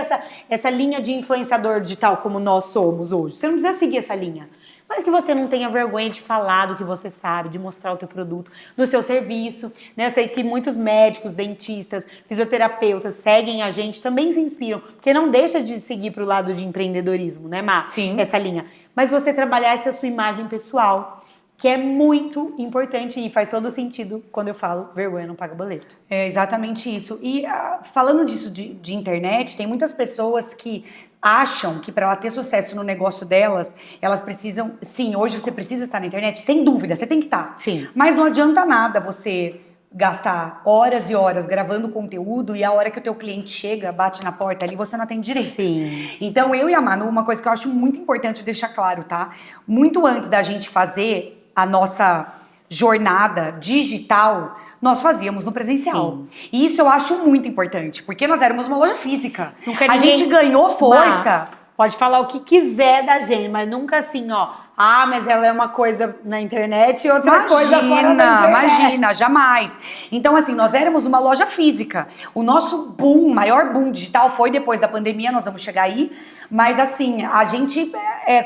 essa linha de influenciador digital como nós somos hoje. Você não precisa seguir essa linha. Mas que você não tenha vergonha de falar do que você sabe, de mostrar o teu produto, do seu serviço. Né? Eu sei que muitos médicos, dentistas, fisioterapeutas seguem a gente, também se inspiram. Porque não deixa de seguir para o lado de empreendedorismo, né, Má? Sim. Essa linha. Mas você trabalhar essa sua imagem pessoal, que é muito importante e faz todo sentido quando eu falo vergonha não paga boleto. É exatamente isso. E falando disso de internet, tem muitas pessoas que acham que para ela ter sucesso no negócio delas, elas precisam... Sim, hoje você precisa estar na internet, sem dúvida, você tem que estar. Sim. Mas não adianta nada você gastar horas e horas gravando conteúdo e a hora que o teu cliente chega, bate na porta ali, você não atende direito. Sim. Então, eu e a Manu, uma coisa que eu acho muito importante deixar claro, tá? Muito antes da gente fazer a nossa jornada digital, nós fazíamos no presencial. Sim. E isso eu acho muito importante, porque nós éramos uma loja física. Nunca a gente ganhou força. Pode falar o que quiser da gente, mas nunca assim, mas ela é uma coisa na internet e outra coisa fora da internet. Imagina, jamais. Então, assim, nós éramos uma loja física. O nosso maior boom digital foi depois da pandemia, nós vamos chegar aí. Mas, assim, a gente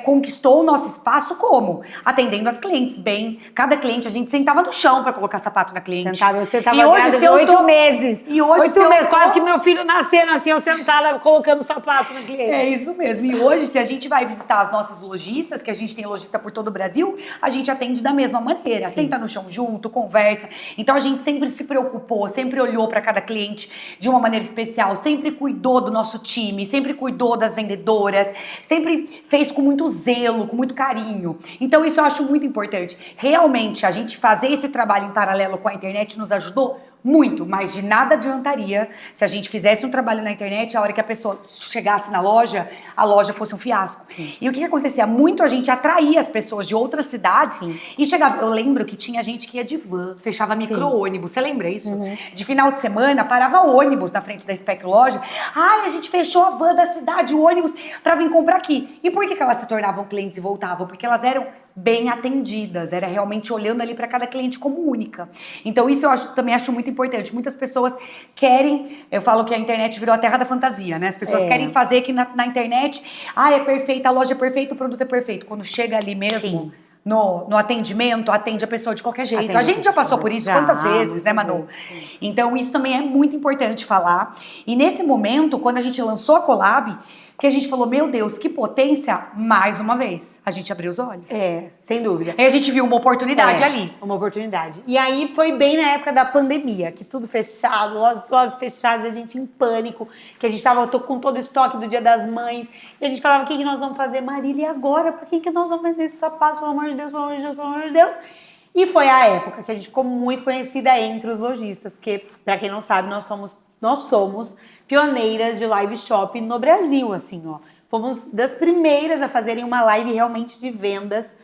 conquistou o nosso espaço como? Atendendo as clientes bem. Cada cliente, a gente sentava no chão pra colocar sapato na cliente. Você tava grávida de 8 meses. E hoje, 8 meses, quase que meu filho nascendo assim, eu sentada colocando sapato na cliente. É isso mesmo. E hoje, se a gente vai visitar as nossas lojistas, que a gente tem lojista por todo o Brasil, a gente atende da mesma maneira. Sim. Senta no chão junto, conversa. Então, a gente sempre se preocupou, sempre olhou pra cada cliente de uma maneira especial, sempre cuidou do nosso time, sempre cuidou das vendedoras, sempre fez com muito zelo, com muito carinho. Então isso eu acho muito importante. Realmente, a gente fazer esse trabalho em paralelo com a internet nos ajudou Muito, mas de nada adiantaria se a gente fizesse um trabalho na internet, a hora que a pessoa chegasse na loja, a loja fosse um fiasco. Sim. E o que acontecia? Muito a gente atraía as pessoas de outras cidades. Sim. E chegava, eu lembro que tinha gente que ia de van, fechava micro-ônibus, você lembra isso? De final de semana, parava ônibus na frente da Spec Loja. Ai, a gente fechou a van da cidade, o ônibus, pra vir comprar aqui. E por que elas se tornavam clientes e voltavam? Porque elas eram bem atendidas, era realmente olhando ali para cada cliente como única. Então isso também acho muito importante. Muitas pessoas querem, eu falo que a internet virou a terra da fantasia, né? As pessoas querem fazer que na internet, é perfeita, a loja é perfeita, o produto é perfeito. Quando chega ali mesmo, no atendimento, atende a pessoa de qualquer jeito. A gente já passou por isso quantas vezes, né, Manu? Então isso também é muito importante falar. E nesse momento, quando a gente lançou a collab, que a gente falou, meu Deus, que potência, mais uma vez. A gente abriu os olhos. Sem dúvida. Aí a gente viu uma oportunidade ali. Uma oportunidade. E aí foi bem na época da pandemia, que tudo fechado, lojas fechadas, a gente em pânico, que a gente tava com todo o estoque do Dia das Mães, e a gente falava, o que nós vamos fazer, Marília, e agora? Pra que nós vamos vender esses sapatos, pelo amor de Deus, pelo amor de Deus, pelo amor de Deus? E foi a época que a gente ficou muito conhecida entre os lojistas, porque, pra quem não sabe, nós somos pioneiras de live shop no Brasil, assim, ó. Fomos das primeiras a fazerem uma live realmente de vendas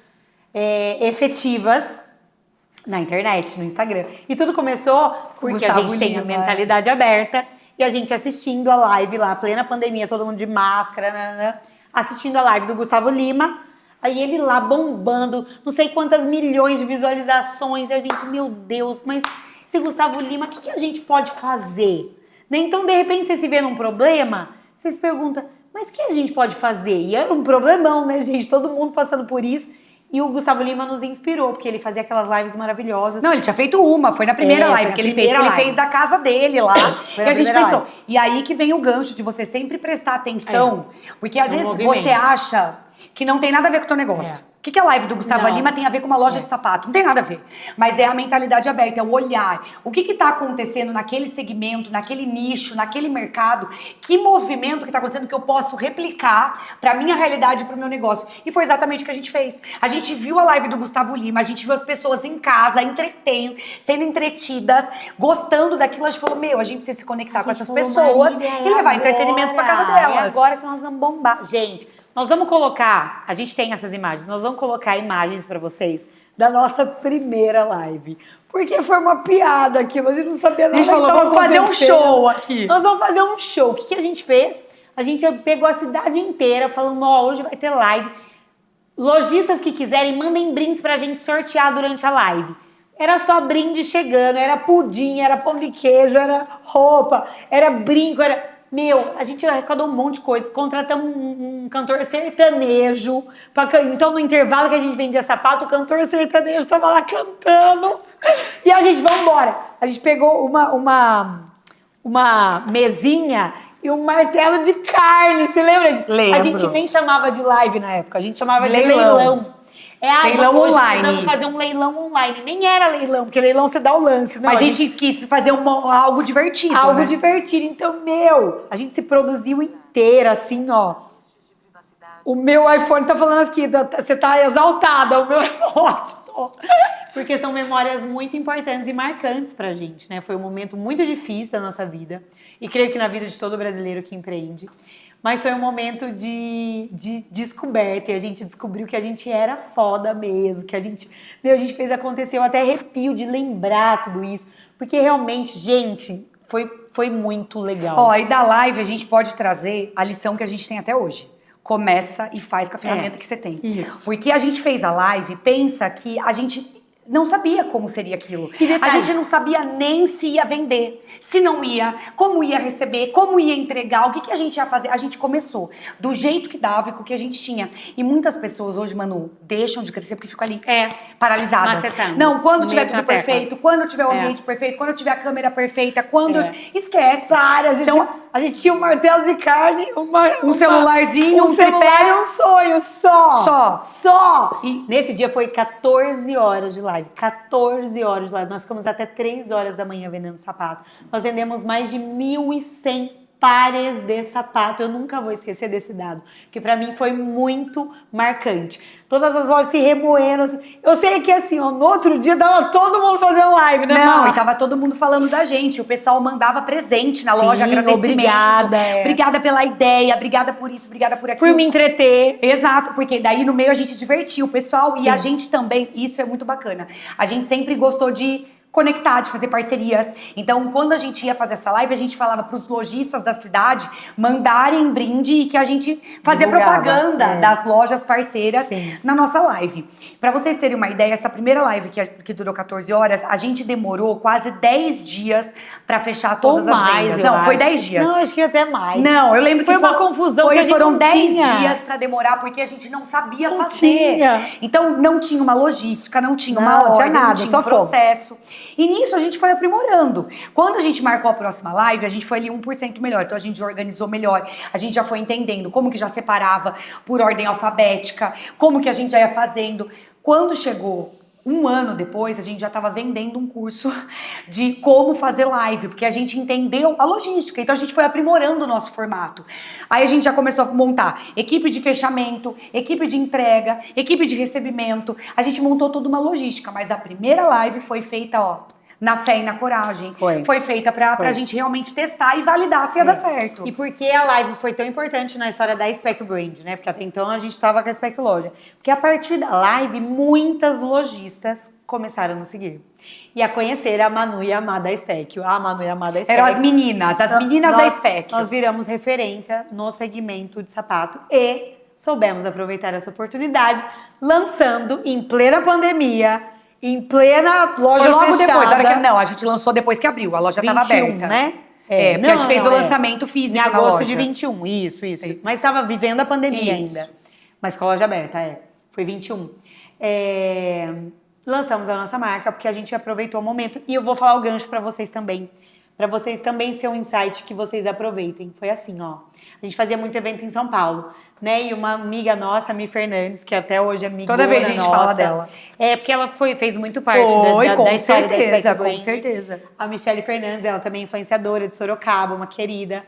efetivas na internet, no Instagram. E tudo começou porque Gustavo a gente tem a mentalidade aberta e a gente assistindo a live lá, plena pandemia, todo mundo de máscara, assistindo a live do Gustavo Lima. Aí ele lá bombando, não sei quantas milhões de visualizações. E a gente, meu Deus, mas esse Gustavo Lima, o que a gente pode fazer? Então, de repente, você se vê num problema, você se pergunta, mas o que a gente pode fazer? E era um problemão, né, gente? Todo mundo passando por isso. E o Gustavo Lima nos inspirou, porque ele fazia aquelas lives maravilhosas. Não, ele tinha feito uma, foi na primeira live que ele fez, que ele fez da casa dele lá. E a gente pensou, live. E aí que vem o gancho de você sempre prestar atenção, porque às vezes você acha que não tem nada a ver com o teu negócio. O que a live do Gustavo Lima tem a ver com uma loja de sapato? Não tem nada a ver. Mas é a mentalidade aberta, é o olhar. O que está acontecendo naquele segmento, naquele nicho, naquele mercado? Que movimento que está acontecendo que eu posso replicar para a minha realidade, para o meu negócio? E foi exatamente o que a gente fez. A gente viu a live do Gustavo Lima, a gente viu as pessoas em casa, sendo entretidas, gostando daquilo. A gente falou, a gente precisa se conectar com essas pessoas e levar entretenimento para casa delas. É agora que nós vamos bombar. Gente, nós vamos colocar, a gente tem essas imagens, nós vamos colocar imagens pra vocês da nossa primeira live. Porque foi uma piada aquilo, a gente não sabia nada. A gente falou, vamos fazer um show aqui. Nós vamos fazer um show. O que a gente fez? A gente pegou a cidade inteira falando, hoje vai ter live. Lojistas que quiserem, mandem brindes pra gente sortear durante a live. Era só brinde chegando, era pudim, era pão de queijo, era roupa, era brinco, era... a gente arrecadou um monte de coisa. Contratamos um cantor sertanejo. Então, no intervalo que a gente vendia sapato, o cantor sertanejo estava lá cantando. E a gente, vamos embora. A gente pegou uma mesinha e um martelo de carne. Você lembra disso? Lembro. A gente nem chamava de live na época. A gente chamava de leilão. Leilão hoje online. Nós vamos fazer um leilão online. Nem era leilão, porque leilão você dá o lance. Não, mas a gente quis fazer algo divertido, algo divertido. Então, a gente se produziu inteira, assim, ó. O meu iPhone tá falando aqui, você tá exaltada, o meu é ótimo. Porque são memórias muito importantes e marcantes pra gente, né? Foi um momento muito difícil da nossa vida. E creio que na vida de todo brasileiro que empreende. Mas foi um momento de descoberta e a gente descobriu que a gente era foda mesmo, que a gente fez acontecer, eu até arrepio de lembrar tudo isso, porque realmente, gente, foi muito legal. E da live a gente pode trazer a lição que a gente tem até hoje. Começa e faz com a ferramenta que você tem. Isso. Porque a gente fez a live, pensa que a gente não sabia como seria aquilo. A gente não sabia nem se ia vender, se não ia, como ia receber, como ia entregar, o que a gente ia fazer. A gente começou do jeito que dava e com o que a gente tinha. E muitas pessoas hoje, Manu, deixam de crescer porque ficam ali paralisadas. Macetando. Não, quando tiver tudo perfeito, quando tiver o ambiente perfeito, quando tiver a câmera perfeita, quando... Esquece. A gente tinha um martelo de carne, um celularzinho, um tripé. E um sonho só. E nesse dia foi 14 horas de live. 14 horas de live. Nós ficamos até 3 horas da manhã vendendo sapato. Nós vendemos mais de 1.100 pares de sapato. Eu nunca vou esquecer desse dado, porque pra mim foi muito marcante. Todas as lojas se remoendo. Assim. Eu sei que assim, ó, no outro dia dava todo mundo fazendo live, né, Não, Má? e tava todo mundo falando da gente. O pessoal mandava presente na Sim, loja, agradecimento. obrigada, Obrigada pela ideia, obrigada por isso, obrigada por aquilo. Por me entreter. Exato, porque daí no meio a gente divertia o pessoal. Sim. E a gente também, isso é muito bacana. A gente sempre gostou de conectar, de fazer parcerias. Então, quando a gente ia fazer essa live, a gente falava pros lojistas da cidade mandarem brinde e que a gente fazia Divulgava, propaganda das lojas parceiras Sim. na nossa live. Pra vocês terem uma ideia, essa primeira live que durou 14 horas, a gente demorou quase 10 dias pra fechar todas as vendas. Não, foi 10 dias. Não, acho que até mais. Não, eu lembro Foi que uma confusão que a gente foram não 10 tinha. dias pra demorar, porque a gente não sabia Não fazer. tinha. Então, não tinha uma logística, não tinha uma Não, tinha ordem, nada, não tinha só um processo. E nisso a gente foi aprimorando. Quando a gente marcou a próxima live, a gente foi ali 1% melhor. Então, a gente organizou melhor. A gente já foi entendendo como que já separava por ordem alfabética, como que a gente já ia fazendo. Quando chegou um ano depois, a gente já estava vendendo um curso de como fazer live, porque a gente entendeu a logística. Então, a gente foi aprimorando o nosso formato. Aí, a gente já começou a montar equipe de fechamento, equipe de entrega, equipe de recebimento. A gente montou toda uma logística, mas a primeira live foi feita, ó, na fé e na coragem. Foi feita pra gente realmente testar e validar se ia dar certo. E por que a live foi tão importante na história da Spec Brand, né? Porque até então a gente estava com a Spec Loja. Porque a partir da live, muitas lojistas começaram a nos seguir. E a conhecer a Manu e a Má da Spec. A Manu e a Má da Spec. Eram as meninas da Spec. Nós viramos referência no segmento de sapato e soubemos aproveitar essa oportunidade, lançando em plena pandemia, em plena loja Foi logo fechada. depois, a gente lançou depois que abriu, a loja estava aberta. né? Porque a gente fez o lançamento físico em na agosto loja. de 21, isso. Mas estava vivendo a pandemia Isso. ainda. Mas com a loja aberta, foi 21. Lançamos a nossa marca porque a gente aproveitou o momento. E eu vou falar o gancho para vocês também. Para vocês também ser um insight que vocês aproveitem. Foi assim, ó. A gente fazia muito evento em São Paulo, né? E uma amiga nossa, a Mi Fernandes, que até hoje é amiga nossa. Toda vez a gente fala dela. Porque ela fez muito parte com da história da certeza, Spec com Brand. certeza. A Michelle Fernandes, ela também é influenciadora de Sorocaba, uma querida,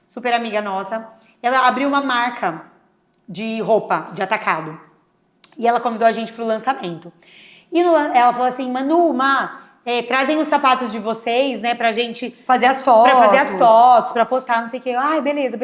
super amiga nossa. Ela abriu uma marca de roupa, de atacado. E ela convidou a gente para o lançamento. E ela falou assim, Manu, Má, trazem os sapatos de vocês, né, pra gente... Fazer as fotos. Pra fazer as fotos, pra postar, não sei o quê. Ai, beleza.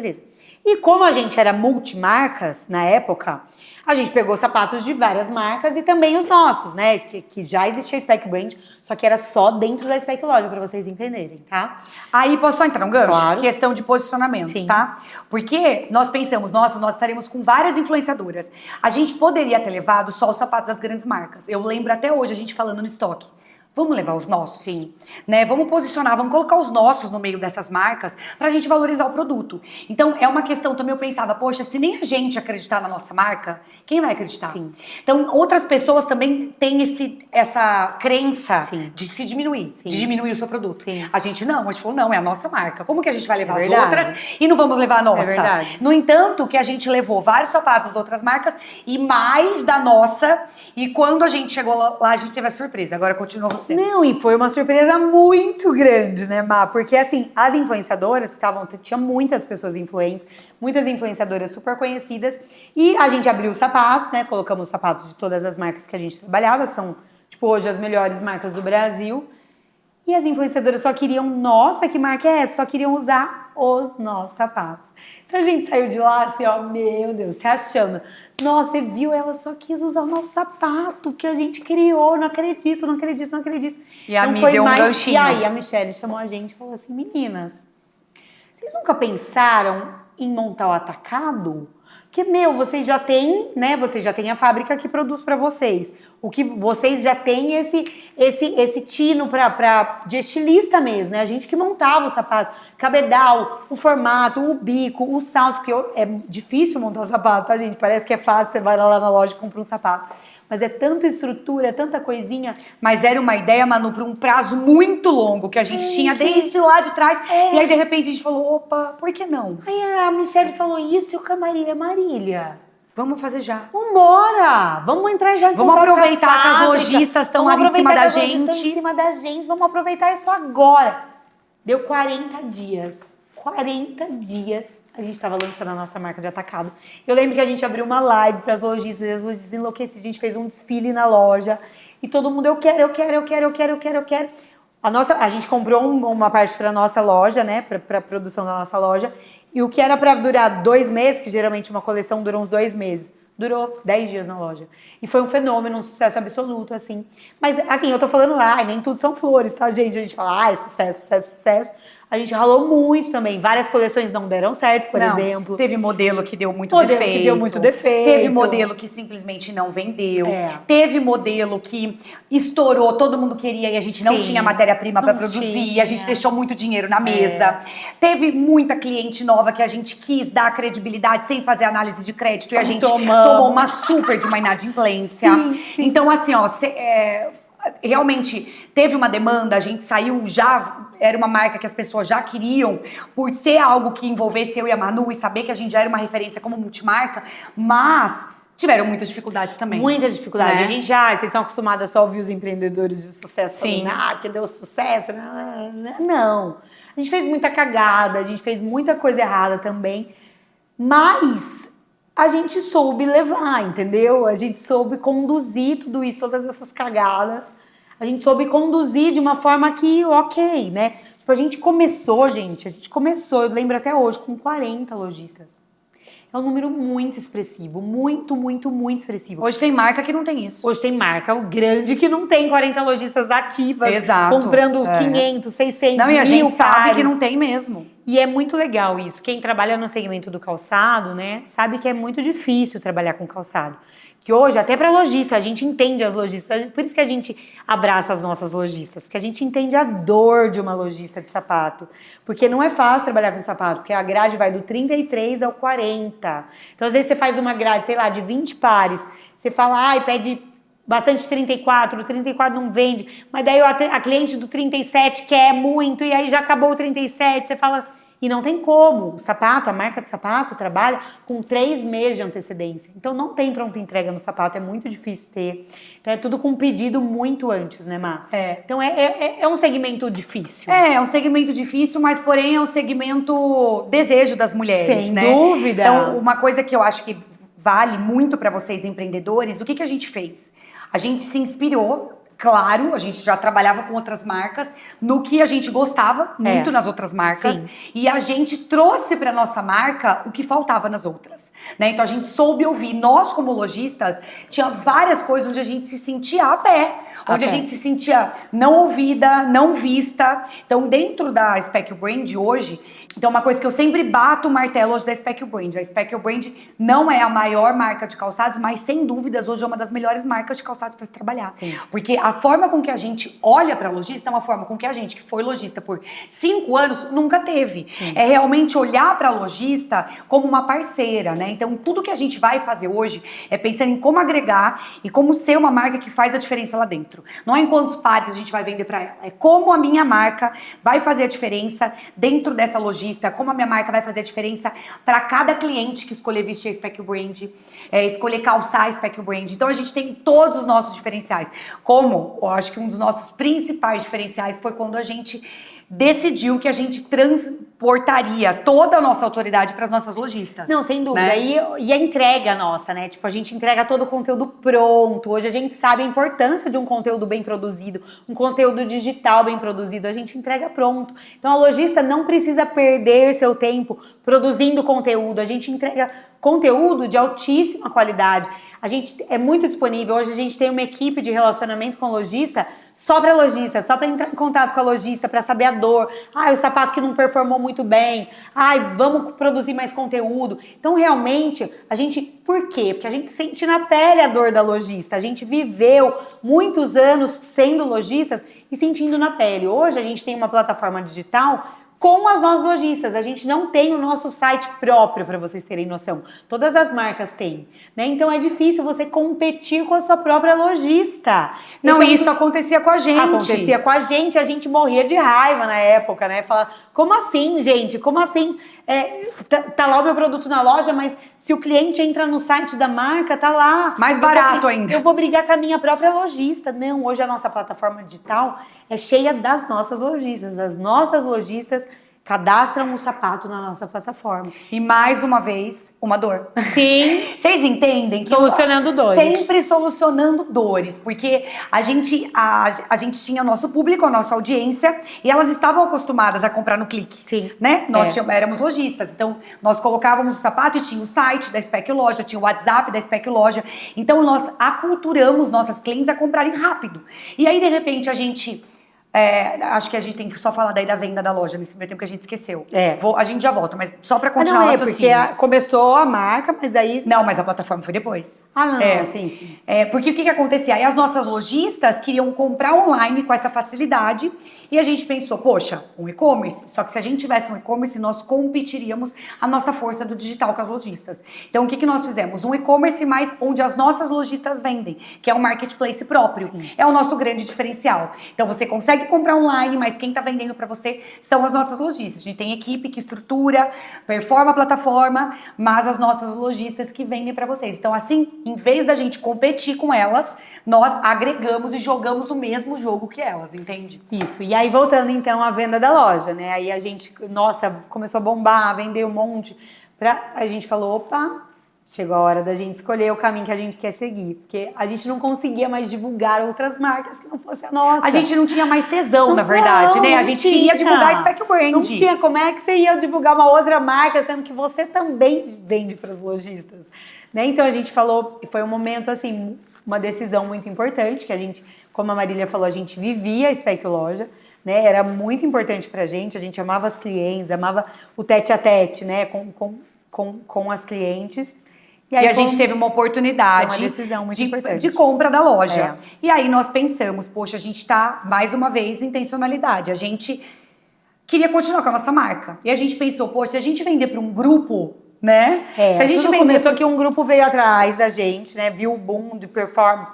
E como a gente era multimarcas na época, a gente pegou sapatos de várias marcas e também os nossos, né? Que já existia a Spec Brand, só que era só dentro da Spec Loja, pra vocês entenderem, tá? Aí, posso só entrar um gancho? Claro. Questão de posicionamento, Sim. tá? Porque nós pensamos, nossa, nós estaremos com várias influenciadoras. A gente poderia ter levado só os sapatos das grandes marcas. Eu lembro até hoje a gente falando no estoque. Vamos levar os nossos? Sim. Né? Vamos posicionar, vamos colocar os nossos no meio dessas marcas pra gente valorizar o produto. Então, é uma questão também, eu pensava, poxa, se nem a gente acreditar na nossa marca, quem vai acreditar? Sim. Então, outras pessoas também têm essa crença Sim. de se diminuir, Sim. de diminuir o seu produto. Sim. A gente falou, não, é a nossa marca. Como que a gente vai levar as verdade. outras e não vamos levar a nossa? É verdade. No entanto, que a gente levou vários sapatos de outras marcas e mais da nossa. E quando a gente chegou lá, a gente teve a surpresa. Agora continua você. Não, e foi uma surpresa muito grande, né, Má? Porque, assim, as influenciadoras tinha muitas pessoas influentes, muitas influenciadoras super conhecidas, e a gente abriu os sapatos, né? Colocamos os sapatos de todas as marcas que a gente trabalhava, que são, tipo, hoje as melhores marcas do Brasil. E as influenciadoras só queriam, nossa, que marca é essa? Só queriam usar os nossos sapatos. Então a gente saiu de lá assim, ó, meu Deus, se achando. Nossa, você viu? Ela só quis usar o nosso sapato que a gente criou. Não acredito. E a Não Mi foi deu um mais... ganchinho. E aí a Michelle chamou a gente e falou assim, meninas, vocês nunca pensaram em montar o atacado? Porque, vocês já têm, né? Vocês já têm a fábrica que produz pra vocês. O que vocês já têm esse tino de estilista mesmo, né? A gente que montava o sapato, cabedal, o formato, o bico, o salto, porque é difícil montar um sapato, tá, gente? Parece que é fácil, você vai lá na loja e compra um sapato. Mas é tanta estrutura, é tanta coisinha. Mas era uma ideia, Manu, para um prazo muito longo que a gente tinha desde lá de trás. E aí, de repente, a gente falou, opa, por que não? Aí a Michelle falou isso e o Marília. Vamos fazer já. Vambora! Vamos entrar já em Vamos contato aproveitar com a que as fábrica. lojistas estão Vamos ali em cima aproveitar da que as lojistas gente. estão em cima da gente. Vamos aproveitar isso agora. Deu 40 dias. 40 dias a gente estava lançando a nossa marca de atacado. Eu lembro que a gente abriu uma live para as lojistas, e as lojistas enlouquecidas, a gente fez um desfile na loja, e todo mundo, eu quero. A gente comprou uma parte para nossa loja, né, para a produção da nossa loja, e o que era para durar 2 meses, que geralmente uma coleção dura uns 2 meses, durou 10 dias na loja. E foi um fenômeno, um sucesso absoluto, assim. Mas, assim, eu tô falando, nem tudo são flores, tá, gente? A gente fala, sucesso. A gente ralou muito também. Várias coleções não deram certo, por exemplo. Teve modelo que deu muito defeito. Teve modelo que simplesmente não vendeu. Teve modelo que estourou, todo mundo queria e a gente não tinha matéria-prima para produzir. A gente deixou muito dinheiro na mesa. Teve muita cliente nova que a gente quis dar credibilidade sem fazer análise de crédito. E a gente tomou uma super de uma inadimplência. Sim. Então, assim, ó... realmente teve uma demanda, a gente saiu já, era uma marca que as pessoas já queriam, por ser algo que envolvesse eu e a Manu e saber que a gente já era uma referência como multimarca, mas tiveram muitas dificuldades também. Muitas dificuldades. Né? A gente vocês estão acostumadas só a ouvir os empreendedores de sucesso falando, porque deu sucesso. Não. A gente fez muita cagada, a gente fez muita coisa errada também, mas a gente soube levar, entendeu? A gente soube conduzir tudo isso, todas essas cagadas. A gente soube conduzir de uma forma que, ok, né? Tipo, a gente começou, eu lembro até hoje, com 40 lojistas. É um número muito expressivo, muito expressivo. Hoje tem marca que não tem isso. Hoje tem marca grande que não tem 40 lojistas ativas. Exato. Comprando 500, 600, não, e a gente sabe pares. que não tem mesmo. E é muito legal isso. Quem trabalha no segmento do calçado, né, sabe que é muito difícil trabalhar com calçado. Que hoje, até para lojista, a gente entende as lojistas. Por isso que a gente abraça as nossas lojistas. Porque a gente entende a dor de uma lojista de sapato. Porque não é fácil trabalhar com sapato. Porque a grade vai do 33 ao 40. Então, às vezes, você faz uma grade, sei lá, de 20 pares. Você fala, pede bastante 34. O 34 não vende. Mas daí a cliente do 37 quer muito. E aí já acabou o 37. Você fala... E não tem como. O sapato, a marca de sapato, trabalha com 3 meses de antecedência. Então, não tem pronta entrega no sapato. É muito difícil ter. Então, é tudo com pedido muito antes, né, Má? Então, é um segmento difícil. É um segmento difícil, mas, porém, é um segmento desejo das mulheres, Sem dúvida. Então, uma coisa que eu acho que vale muito para vocês, empreendedores, o que a gente fez? A gente se inspirou... Claro, a gente já trabalhava com outras marcas, no que a gente gostava muito nas outras marcas. Sim. E a gente trouxe para nossa marca o que faltava nas outras, né? Então a gente soube ouvir. Nós, como lojistas, tinha várias coisas onde a gente se sentia a pé, onde a gente se sentia não ouvida, não vista. Então, dentro da Speckle Brand hoje, então uma coisa que eu sempre bato o martelo hoje da Speckle Brand. A Speckle Brand não é a maior marca de calçados, mas sem dúvidas hoje é uma das melhores marcas de calçados para se trabalhar. Sim. Porque a forma com que a gente olha para lojista é uma forma com que a gente, que foi lojista por 5 anos, nunca teve. Sim. É realmente olhar para a lojista como uma parceira, né? Então, tudo que a gente vai fazer hoje é pensando em como agregar e como ser uma marca que faz a diferença lá dentro. Não é em quantos pares a gente vai vender para ela, é como a minha marca vai fazer a diferença dentro dessa lojista, como a minha marca vai fazer a diferença para cada cliente que escolher vestir a Speckle Brand, escolher calçar a Speckle Brand. Então, a gente tem todos os nossos diferenciais. Como eu acho que um dos nossos principais diferenciais foi quando a gente decidiu que a gente transportaria toda a nossa autoridade para as nossas lojistas. Não, sem dúvida. Né? E a entrega nossa, né? Tipo, a gente entrega todo o conteúdo pronto. Hoje a gente sabe a importância de um conteúdo bem produzido, um conteúdo digital bem produzido. A gente entrega pronto. Então, a lojista não precisa perder seu tempo produzindo conteúdo. A gente entrega conteúdo de altíssima qualidade. A gente é muito disponível. Hoje a gente tem uma equipe de relacionamento com lojista só para lojista, só para entrar em contato com a lojista, para saber a dor. O sapato que não performou muito bem. Vamos produzir mais conteúdo. Então, realmente, a gente... Por quê? Porque a gente sente na pele a dor da lojista. A gente viveu muitos anos sendo lojistas e sentindo na pele. Hoje a gente tem uma plataforma digital com as nossas lojistas. A gente não tem o nosso site próprio, para vocês terem noção. Todas as marcas têm, né? Então é difícil você competir com a sua própria lojista. Não, isso acontecia com a gente. Acontecia com a gente morria de raiva na época, né? Falar, como assim, gente? Como assim? Tá lá o meu produto na loja, mas se o cliente entra no site da marca, tá lá. Mais barato ainda. Eu vou brigar com a minha própria lojista. Não, hoje a nossa plataforma digital é cheia das nossas lojistas. As nossas lojistas cadastram o sapato na nossa plataforma. E mais uma vez, uma dor. Sim. Vocês entendem? Que Solucionando dores. Sempre solucionando dores, porque a gente tinha nosso público, a nossa audiência, e elas estavam acostumadas a comprar no clique. Sim. Né? Nós éramos lojistas, então nós colocávamos o sapato e tinha o site da Spec Loja, tinha o WhatsApp da Spec Loja. Então nós aculturamos nossas clientes a comprarem rápido. E aí, de repente, a gente... acho que a gente tem que só falar daí da venda da loja nesse meio tempo que a gente esqueceu. A gente já volta, mas só pra continuar o raciocínio. Porque começou a marca, mas aí... Não, mas a plataforma foi depois. Ah, não, sim. Porque o que acontecia? Aí as nossas lojistas queriam comprar online com essa facilidade e a gente pensou, poxa, um e-commerce. Só que se a gente tivesse um e-commerce, nós competiríamos a nossa força do digital com as lojistas. Então, o que nós fizemos? Um e-commerce mais onde as nossas lojistas vendem, que é um marketplace próprio. Sim. É o nosso grande diferencial. Então, você consegue comprar online, mas quem tá vendendo para você são as nossas lojistas. A gente tem equipe que estrutura, performa a plataforma, mas as nossas lojistas que vendem para vocês. Então, assim, em vez da gente competir com elas, nós agregamos e jogamos o mesmo jogo que elas, entende? Isso. E aí, voltando então à venda da loja, né? Aí a gente, começou a bombar, vender um monte. A gente falou, opa, chegou a hora da gente escolher o caminho que a gente quer seguir. Porque a gente não conseguia mais divulgar outras marcas que não fosse a nossa. A gente não tinha mais tesão, na verdade, né? A gente queria divulgar a Spec Brand. Não tinha. Como é que você ia divulgar uma outra marca, sendo que você também vende para os lojistas? Né? Então a gente falou, foi um momento assim, uma decisão muito importante, que a gente, como a Marília falou, a gente vivia a Spec Loja, né? Era muito importante pra gente, a gente amava as clientes, amava o tete-a-tete, né? Com as clientes. E a gente teve uma oportunidade de compra da loja. E aí nós pensamos, poxa, a gente tá, mais uma vez, intencionalidade. A gente queria continuar com a nossa marca. E a gente pensou, poxa, se a gente vender para um grupo, né? Se a gente começou que um grupo veio atrás da gente, né? Viu o boom de performance.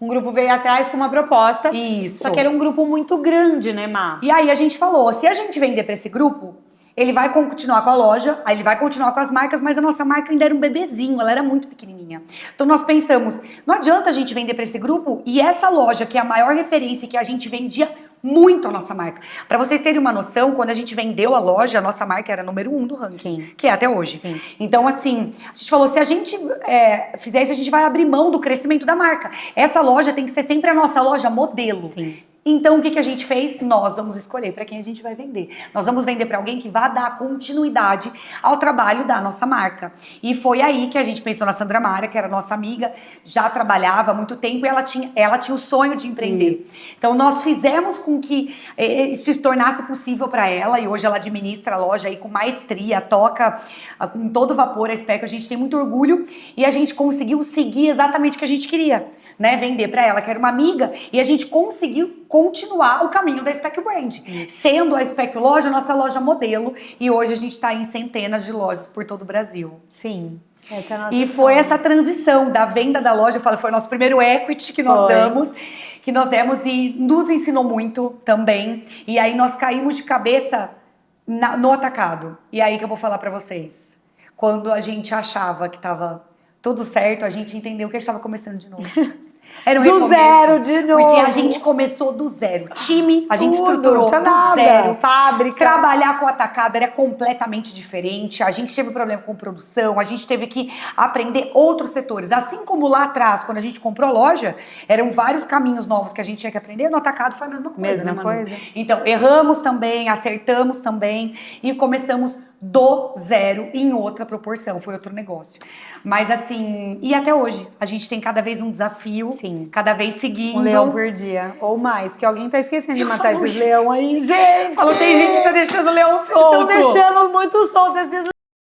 Um grupo veio atrás com uma proposta. Isso. Só que era um grupo muito grande, né, Má? E aí a gente falou, se a gente vender para esse grupo, ele vai continuar com a loja, aí ele vai continuar com as marcas, mas a nossa marca ainda era um bebezinho, ela era muito pequenininha. Então nós pensamos, não adianta a gente vender para esse grupo e essa loja, que é a maior referência, que a gente vendia muito a nossa marca. Para vocês terem uma noção, quando a gente vendeu a loja, a nossa marca era número 1 do ranking, que é até hoje. Sim. Então, assim, a gente falou, se a gente fizer isso, a gente vai abrir mão do crescimento da marca. Essa loja tem que ser sempre a nossa loja modelo. Sim. Então, o que a gente fez? Nós vamos escolher para quem a gente vai vender. Nós vamos vender para alguém que vai dar continuidade ao trabalho da nossa marca. E foi aí que a gente pensou na Sandra Mara, que era nossa amiga, já trabalhava há muito tempo e ela tinha o sonho de empreender. Isso. Então, nós fizemos com que isso se tornasse possível para ela e hoje ela administra a loja aí com maestria, toca com todo vapor a Spec. A gente tem muito orgulho e a gente conseguiu seguir exatamente o que a gente queria. Né, vender para ela, que era uma amiga, e a gente conseguiu continuar o caminho da Spec Brand, sendo a Spec Loja nossa loja modelo, e hoje a gente está em centenas de lojas por todo o Brasil. Sim. Essa é a nossa e foi essa transição da venda da loja, eu falo, foi o nosso primeiro equity que nós demos e nos ensinou muito também, e aí nós caímos de cabeça no atacado. E aí que eu vou falar para vocês, quando a gente achava que estava tudo certo, a gente entendeu que a gente estava começando de novo. Era um do zero de novo. Porque a gente começou do zero. Time, a gente estruturou do nada. Zero. Fábrica. Trabalhar com o atacado era completamente diferente. A gente teve problema com produção, a gente teve que aprender outros setores. Assim como lá atrás, quando a gente comprou a loja, eram vários caminhos novos que a gente tinha que aprender. No atacado foi a mesma coisa, né, Manu? Então, erramos também, acertamos também e começamos do zero em outra proporção, foi outro negócio. Mas assim, e até hoje, a gente tem cada vez um desafio, cada vez seguindo. Um leão por dia, ou mais, porque alguém tá esquecendo de matar esses leões aí, gente! Falou, tem gente que tá deixando o leão solto. Estão deixando muito solto esses